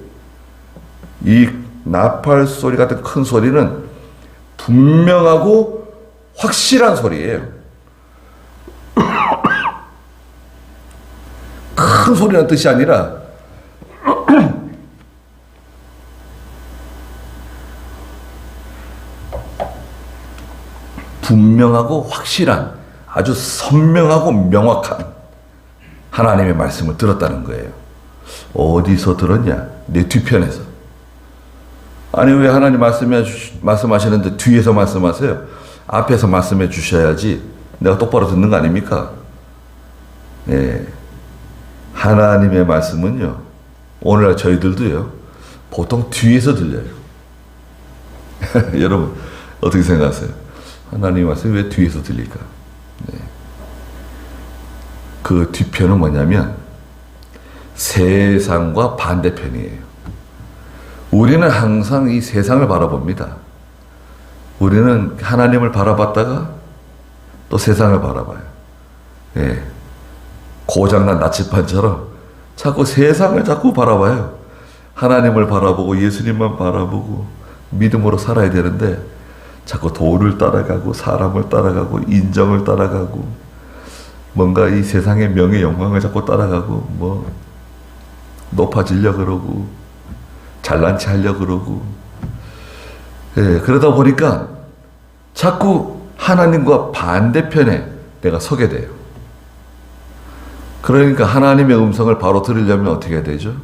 이 나팔소리 같은 큰 소리는 분명하고 확실한 소리예요. 큰 소리라는 뜻이 아니라 분명하고 확실한 아주 선명하고 명확한 하나님의 말씀을 들었다는 거예요. 어디서 들었냐? 내 뒤편에서. 아니 왜 하나님 말씀하시는데 뒤에서 말씀하세요? 앞에서 말씀해 주셔야지 내가 똑바로 듣는 거 아닙니까? 하나님의 말씀은요 오늘날 저희들도요 보통 뒤에서 들려요. 여러분 어떻게 생각하세요? 하나님의 말씀이 왜 뒤에서 들릴까? 그 뒤편은 뭐냐면 세상과 반대편이에요. 우리는 항상 이 세상을 바라봅니다. 우리는 하나님을 바라봤다가 또 세상을 바라봐요. 고장난 나치판처럼 자꾸 세상을 자꾸 바라봐요. 하나님을 바라보고 예수님만 바라보고 믿음으로 살아야 되는데 자꾸 돈을 따라가고 사람을 따라가고 인정을 따라가고 뭔가 이 세상의 명예 영광을 자꾸 따라가고 뭐 높아지려 그러고 잘난 체 하려 그러고 예, 그러다 보니까 자꾸 하나님과 반대편에 내가 서게 돼요. 그러니까 하나님의 음성을 바로 들으려면 어떻게 해야 되죠?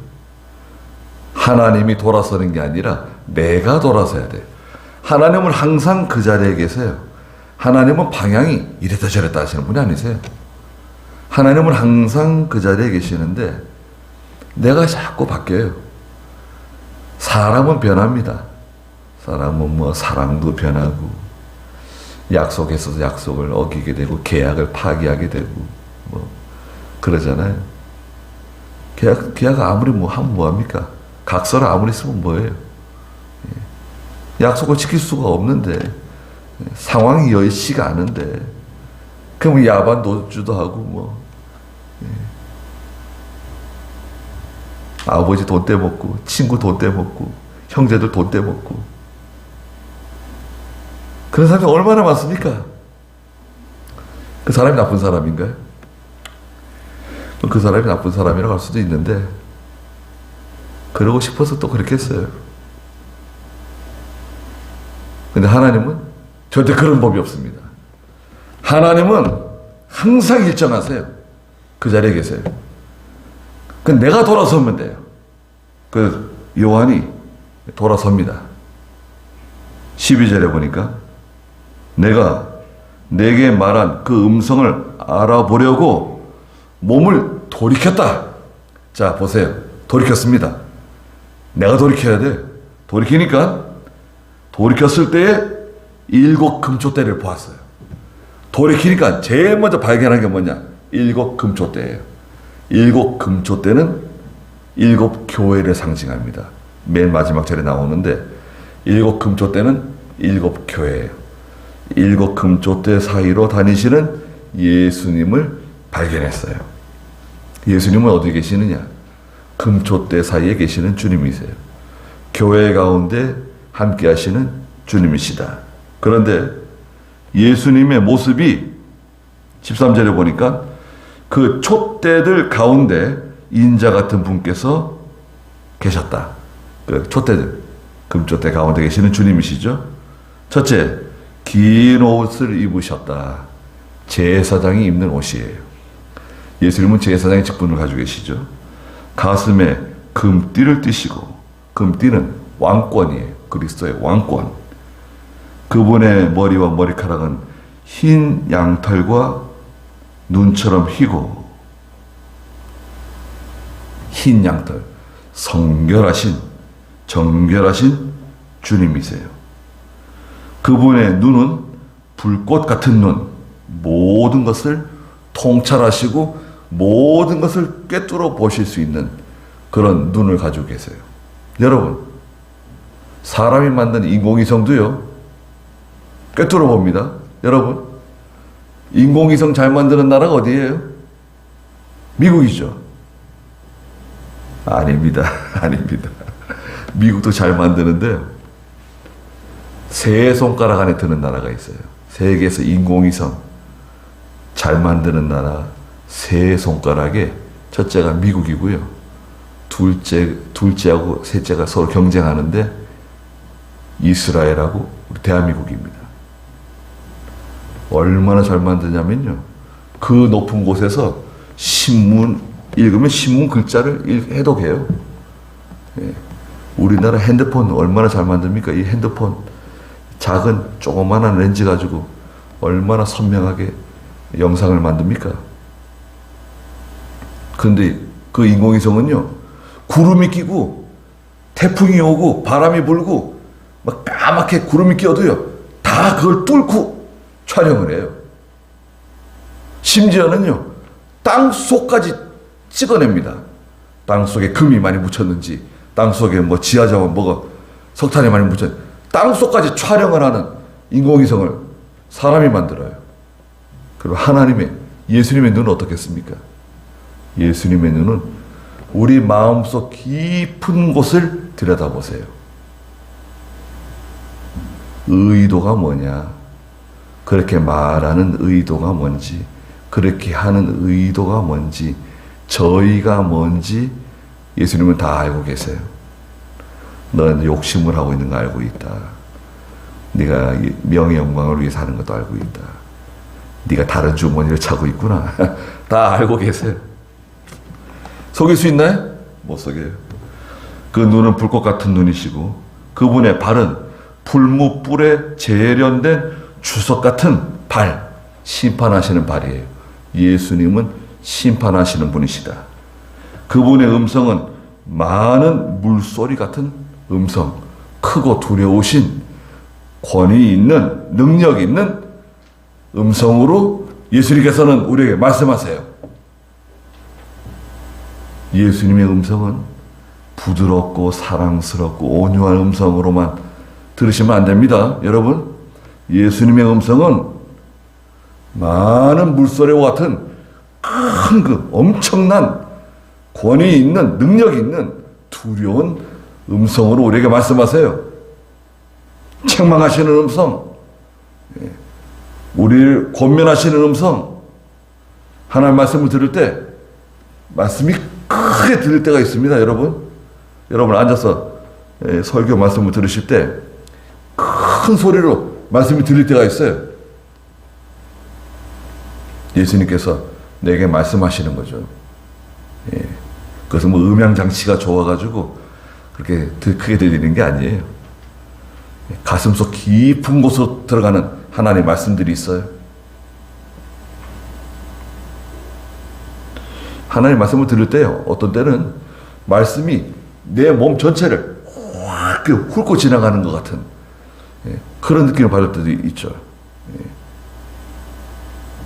하나님이 돌아서는 게 아니라 내가 돌아서야 돼요. 하나님은 항상 그 자리에 계세요. 하나님은 방향이 이랬다 저랬다 하시는 분이 아니세요. 하나님은 항상 그 자리에 계시는데 내가 자꾸 바뀌어요. 사람은 변합니다. 사람은 뭐 사랑도 변하고 약속에서 약속을 어기게 되고 계약을 파기하게 되고 뭐 그러잖아요. 계약 아무리 뭐 하면 뭐합니까? 각서를 아무리 쓰면 뭐예요? 약속을 지킬 수가 없는데 상황이 여의치가 않은데 그럼 야반 노주도 하고 뭐 아버지 돈 떼먹고 친구 돈 떼먹고 형제들 돈 떼먹고 그런 사람이 얼마나 많습니까? 그 사람이 나쁜 사람인가요? 그 사람이 나쁜 사람이라고 할 수도 있는데 그러고 싶어서 또 그렇게 했어요. 근데 하나님은 절대 그런 법이 없습니다. 하나님은 항상 일정하세요. 그 자리에 계세요. 그 내가 돌아서면 돼요. 그 요한이 돌아섭니다. 12절에 보니까 내가 내게 말한 그 음성을 알아보려고 몸을 돌이켰다. 자, 보세요. 돌이켰습니다. 내가 돌이켜야 돼. 돌이키니까 돌이켰을 때에 7 금초대를 보았어요. 돌이키니까 제일 먼저 발견한 게 뭐냐? 7 금초대예요. 7 금초대는 7 교회를 상징합니다. 맨 마지막 절에 나오는데 7 금초대는 7 교회예요. 7 금초대 사이로 다니시는 예수님을 발견했어요. 예수님은 어디 계시느냐? 금초대 사이에 계시는 주님이세요. 교회 가운데 함께 하시는 주님이시다. 그런데 예수님의 모습이 13절에 보니까 그 촛대들 가운데 인자 같은 분께서 계셨다. 그 촛대들, 금촛대 가운데 계시는 주님이시죠. 첫째, 긴 옷을 입으셨다. 제사장이 입는 옷이에요. 예수님은 제사장의 직분을 가지고 계시죠. 가슴에 금띠를 띠시고, 금띠는 왕권이에요. 그리스도의 왕권. 그분의 머리와 머리카락은 흰 양털과 눈처럼 희고, 흰 양털, 정결하신 주님이세요. 그분의 눈은 불꽃 같은 눈, 모든 것을 통찰하시고 모든 것을 꿰뚫어 보실 수 있는 그런 눈을 가지고 계세요. 여러분, 사람이 만든 인공위성도요, 꿰뚫어 봅니다. 여러분, 인공위성 잘 만드는 나라가 어디예요? 미국이죠. 아닙니다. 아닙니다. 미국도 잘 만드는데 세 손가락 안에 드는 나라가 있어요. 세계에서 인공위성 잘 만드는 나라 세 손가락에 첫째가 미국이고요. 둘째하고 셋째가 서로 경쟁하는데 이스라엘하고 우리 대한민국입니다. 얼마나 잘 만드냐면요. 그 높은 곳에서 신문 읽으면 신문 글자를 해독해요. 예. 우리나라 핸드폰 얼마나 잘 만듭니까? 이 핸드폰 작은 조그마한 렌즈 가지고 얼마나 선명하게 영상을 만듭니까? 근데 그 인공위성은요, 구름이 끼고 태풍이 오고 바람이 불고 막 까맣게 구름이 끼어도요, 다 그걸 뚫고 촬영을 해요. 심지어는요, 땅 속까지 찍어냅니다. 땅 속에 금이 많이 묻혔는지, 땅 속에 뭐 지하자원 뭐가 석탄이 많이 묻혔는지, 땅 속까지 촬영을 하는 인공위성을 사람이 만들어요. 그리고 예수님의 눈은 어떻겠습니까? 예수님의 눈은 우리 마음속 깊은 곳을 들여다보세요. 의도가 뭐냐, 그렇게 말하는 의도가 뭔지, 그렇게 하는 의도가 뭔지, 저희가 뭔지 예수님은 다 알고 계세요. 너는 욕심을 하고 있는 거 알고 있다. 네가 명예 영광을 위해서 하는 것도 알고 있다. 네가 다른 주머니를 차고 있구나. 다 알고 계세요. 속일 수 있나요? 못 속여요. 그 눈은 불꽃 같은 눈이시고 그분의 발은 풀무불에 재련된 주석 같은 발, 심판하시는 발이에요. 예수님은 심판하시는 분이시다. 그분의 음성은 많은 물소리 같은 음성, 크고 두려우신 권위 있는, 능력 있는 음성으로 예수님께서는 우리에게 말씀하세요. 예수님의 음성은 부드럽고 사랑스럽고 온유한 음성으로만 들으시면 안 됩니다. 여러분, 예수님의 음성은 많은 물소리와 같은 큰 그 엄청난 권위 있는, 능력 있는 두려운 음성으로 우리에게 말씀하세요. 책망하시는 음성, 우리를 권면하시는 음성. 하나님 말씀을 들을 때 말씀이 크게 들릴 때가 있습니다. 여러분 앉아서 설교 말씀을 들으실 때 큰 소리로 말씀이 들릴 때가 있어요. 예수님께서 내게 말씀하시는 거죠. 그것은 뭐 음향장치가 좋아가지고 그렇게 크게 들리는 게 아니에요. 가슴속 깊은 곳으로 들어가는 하나님의 말씀들이 있어요. 하나님의 말씀을 들을 때요, 어떤 때는 말씀이 내 몸 전체를 확 훑고 지나가는 것 같은 그런 느낌을 받을 때도 있죠.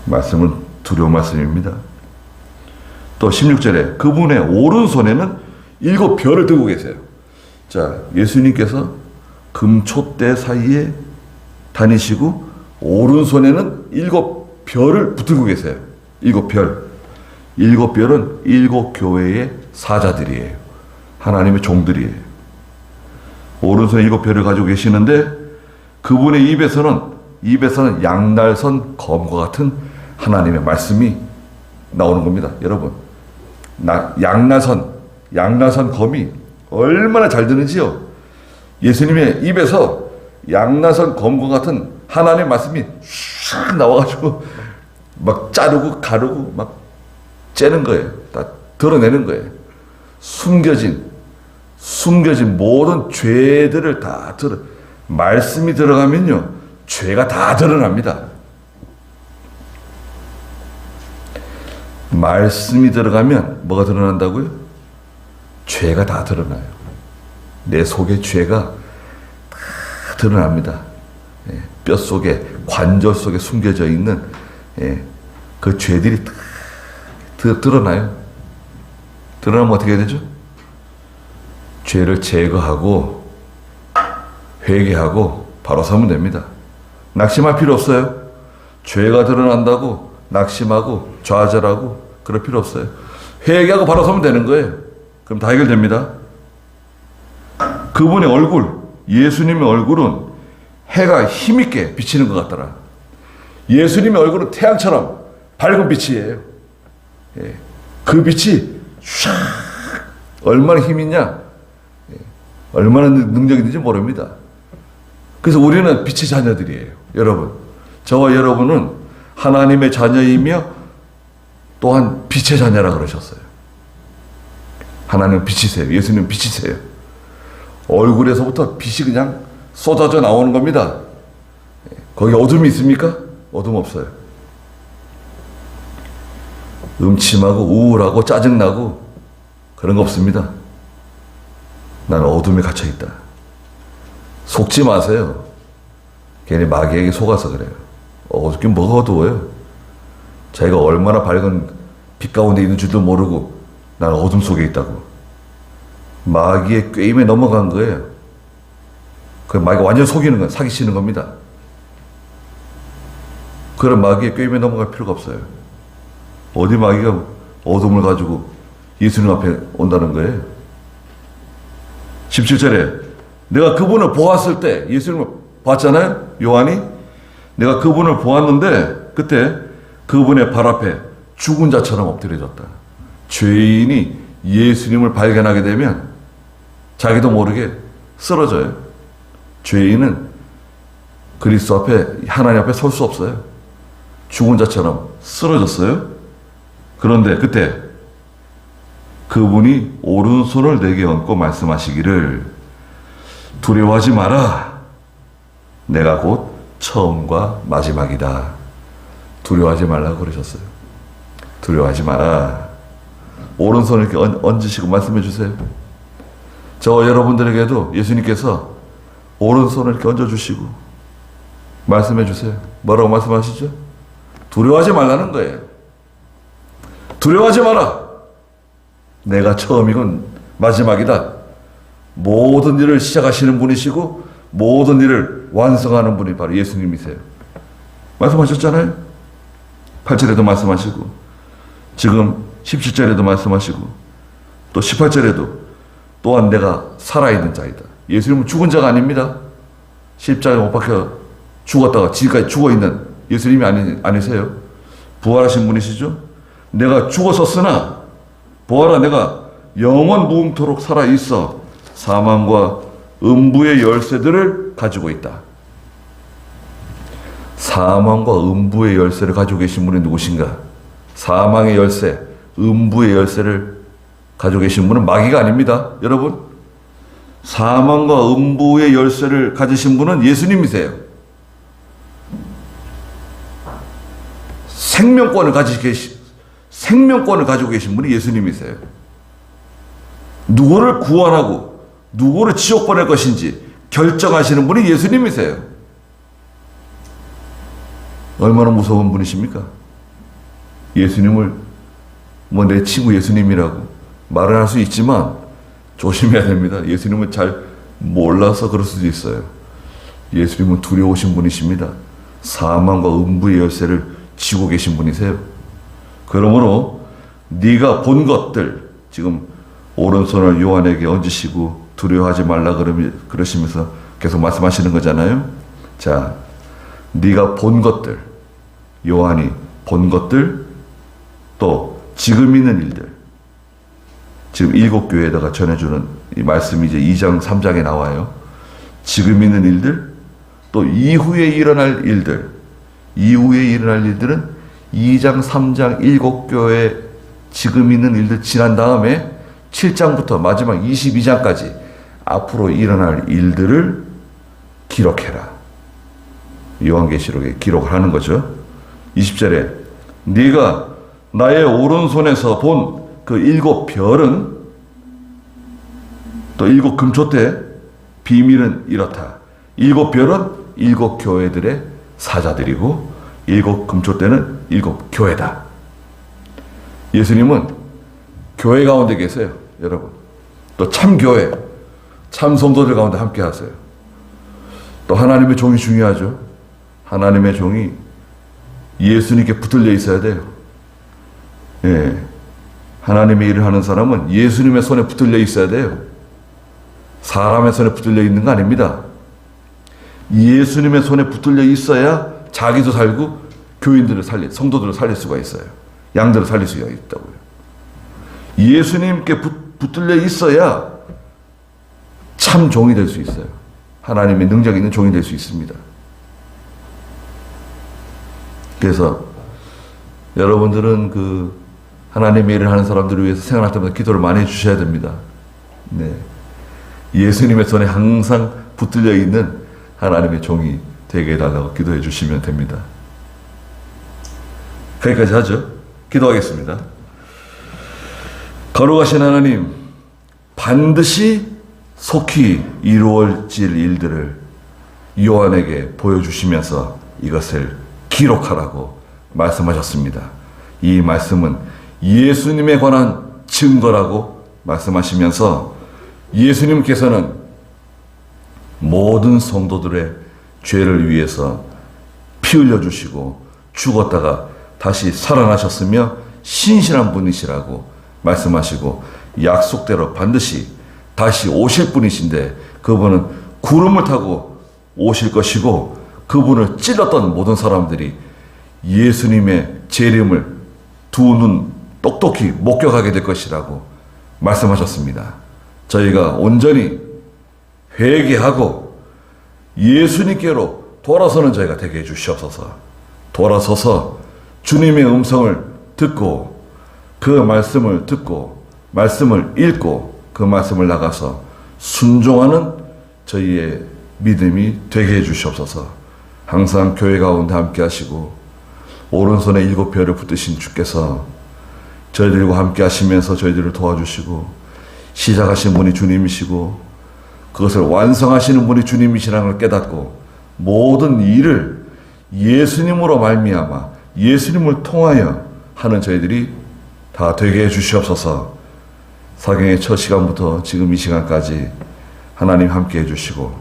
말씀은 두려운 말씀입니다. 또 16절에 그분의 오른손에는 7별을 들고 계세요. 자, 예수님께서 금초대 사이에 다니시고 오른손에는 7별을 붙들고 계세요. 7별. 7별은 7교회의 사자들이에요. 하나님의 종들이에요. 오른손에 7별을 가지고 계시는데 그분의 입에서는 양날선 검과 같은 하나님의 말씀이 나오는 겁니다. 여러분, 양날선 검이 얼마나 잘 드는지요. 예수님의 입에서 양날선 검과 같은 하나님의 말씀이 쫙 나와가지고 막 자르고 가르고 막 째는 거예요. 다 드러내는 거예요. 숨겨진 모든 죄들을 다 말씀이 들어가면요, 죄가 다 드러납니다. 말씀이 들어가면 뭐가 드러난다고요? 죄가 다 드러나요. 내 속에 죄가 다 드러납니다. 뼈 속에, 관절 속에 숨겨져 있는 그 죄들이 다 드러나요. 드러나면 어떻게 되죠? 죄를 제거하고 회개하고 바로 서면 됩니다. 낙심할 필요 없어요. 죄가 드러난다고 낙심하고 좌절하고 그럴 필요 없어요. 회개하고 바로 서면 되는 거예요. 그럼 다 해결됩니다. 그분의 얼굴, 예수님의 얼굴은 해가 힘있게 비치는 것 같더라. 예수님의 얼굴은 태양처럼 밝은 빛이에요. 그 빛이 샥 얼마나 힘있냐, 얼마나 능력이 있는지 모릅니다. 그래서 우리는 빛의 자녀들이에요. 여러분, 저와 여러분은 하나님의 자녀이며 또한 빛의 자녀라 그러셨어요. 하나님은 빛이세요. 예수님은 빛이세요. 얼굴에서부터 빛이 그냥 쏟아져 나오는 겁니다. 거기 어둠이 있습니까? 어둠 없어요. 음침하고 우울하고 짜증나고 그런 거 없습니다. 나는 어둠에 갇혀있다. 속지 마세요. 괜히 마귀에게 속아서 그래요. 어둡긴 뭐가 어두워요. 자기가 얼마나 밝은 빛 가운데 있는 줄도 모르고 나는 어둠 속에 있다고. 마귀의 꾀임에 넘어간 거예요. 그 마귀가 완전 속이는 건 사기치는 겁니다. 그런 마귀의 꾀임에 넘어갈 필요가 없어요. 어디 마귀가 어둠을 가지고 예수님 앞에 온다는 거예요. 17절에 내가 그분을 보았을 때, 예수님을 봤잖아요. 요한이. 내가 그분을 보았는데 그때 그분의 발 앞에 죽은 자처럼 엎드려졌다. 죄인이 예수님을 발견하게 되면 자기도 모르게 쓰러져요. 죄인은 그리스도 앞에, 하나님 앞에 설 수 없어요. 죽은 자처럼 쓰러졌어요. 그런데 그때 그분이 오른손을 내게 얹고 말씀하시기를 두려워하지 마라. 내가 곧 처음과 마지막이다. 두려워하지 말라고 그러셨어요. 두려워하지 마라. 오른손을 이렇게 얹으시고 말씀해 주세요. 저 여러분들에게도 예수님께서 오른손을 이렇게 얹어주시고 말씀해 주세요. 뭐라고 말씀하시죠? 두려워하지 말라는 거예요. 두려워하지 마라. 내가 처음이건 마지막이다. 모든 일을 시작하시는 분이시고 모든 일을 완성하는 분이 바로 예수님이세요. 말씀하셨잖아요. 8절에도 말씀하시고 지금 17절에도 말씀하시고 또 18절에도 또한 내가 살아있는 자이다. 예수님은 죽은 자가 아닙니다. 십자가에 못 박혀 죽었다가 지금까지 죽어있는 예수님이 아니세요. 부활하신 분이시죠. 내가 죽었었으나 보아라, 내가 영원 무궁토록 살아있어 사망과 음부의 열쇠들을 가지고 있다. 사망과 음부의 열쇠를 가지고 계신 분이 누구신가? 사망의 열쇠, 음부의 열쇠를 가지고 계신 분은 마귀가 아닙니다. 여러분, 사망과 음부의 열쇠를 가지신 분은 예수님이세요. 생명권을 가지고 계신 분이 예수님이세요. 누구를 구원하고 누구를 지옥 보낼 것인지 결정하시는 분이 예수님이세요. 얼마나 무서운 분이십니까? 예수님을 뭐 내 친구 예수님이라고 말을 할 수 있지만 조심해야 됩니다. 예수님은 잘 몰라서 그럴 수도 있어요. 예수님은 두려우신 분이십니다. 사망과 음부의 열쇠를 쥐고 계신 분이세요. 그러므로 네가 본 것들, 지금 오른손을 요한에게 얹으시고 두려워하지 말라 그러시면서 계속 말씀하시는 거잖아요. 자, 네가 본 것들, 요한이 본 것들, 또 지금 있는 일들, 지금 7교회에다가 전해주는 이 말씀이 이제 2장 3장에 나와요. 지금 있는 일들, 또 이후에 일어날 일들, 이후에 일어날 일들은 2장 3장 7교회 지금 있는 일들 지난 다음에 7장부터 마지막 22장까지 앞으로 일어날 일들을 기록해라. 요한계시록에 기록을 하는 거죠. 20절에 네가 나의 오른손에서 본 그 7별은 또 7 금초대 비밀은 이렇다. 7별은 7교회들의 사자들이고 7 금초대는 7 교회다. 예수님은 교회 가운데 계세요. 여러분, 또 참교회, 참성도들 가운데 함께 하세요. 또 하나님의 종이 중요하죠. 하나님의 종이 예수님께 붙들려 있어야 돼요. 예, 하나님의 일을 하는 사람은 예수님의 손에 붙들려 있어야 돼요. 사람의 손에 붙들려 있는 거 아닙니다. 예수님의 손에 붙들려 있어야 자기도 살고 교인들을 성도들을 살릴 수가 있어요. 양들을 살릴 수가 있다고요. 예수님께 붙들려 있어야 참 종이 될 수 있어요. 하나님의 능력 있는 종이 될 수 있습니다. 그래서 여러분들은 그 하나님의 일을 하는 사람들을 위해서 생활할 때마다 기도를 많이 해주셔야 됩니다. 네. 예수님의 손에 항상 붙들려 있는 하나님의 종이 되게 해달라고 기도해 주시면 됩니다. 거기까지 하죠. 기도하겠습니다. 거룩하신 하나님, 반드시 속히 이루어질 일들을 요한에게 보여주시면서 이것을 기록하라고 말씀하셨습니다. 이 말씀은 예수님에 관한 증거라고 말씀하시면서 예수님께서는 모든 성도들의 죄를 위해서 피 흘려주시고 죽었다가 다시 살아나셨으며 신실한 분이시라고 말씀하시고 약속대로 반드시 다시 오실 분이신데 그분은 구름을 타고 오실 것이고 그분을 찔렀던 모든 사람들이 예수님의 재림을 두 눈 똑똑히 목격하게 될 것이라고 말씀하셨습니다. 저희가 온전히 회개하고 예수님께로 돌아서는 저희가 되게 해주시옵소서. 돌아서서 주님의 음성을 듣고 그 말씀을 듣고 말씀을 읽고 그 말씀을 나가서 순종하는 저희의 믿음이 되게 해주시옵소서. 항상 교회 가운데 함께 하시고 오른손에 7별을 붙드신 주께서 저희들과 함께 하시면서 저희들을 도와주시고 시작하신 분이 주님이시고 그것을 완성하시는 분이 주님이시라는 걸 깨닫고 모든 일을 예수님으로 말미암아 예수님을 통하여 하는 저희들이 다 되게 해주시옵소서. 사경의 첫 시간부터 지금 이 시간까지 하나님 함께 해주시고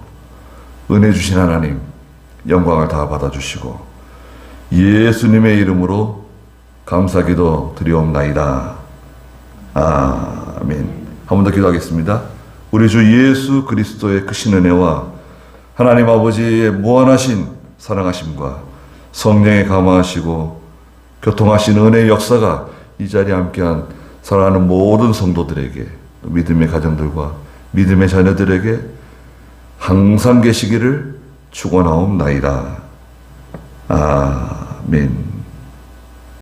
은혜 주신 하나님 영광을 다 받아주시고 예수님의 이름으로 감사기도 드리옵나이다. 아멘. 한 번 더 기도하겠습니다. 우리 주 예수 그리스도의 크신 은혜와 하나님 아버지의 무한하신 사랑하심과 성령의 감화하시고 교통하신 은혜의 역사가 이 자리에 함께한 사랑하는 모든 성도들에게 믿음의 가정들과 믿음의 자녀들에게 항상 계시기를 축원하옵나이다. 아멘.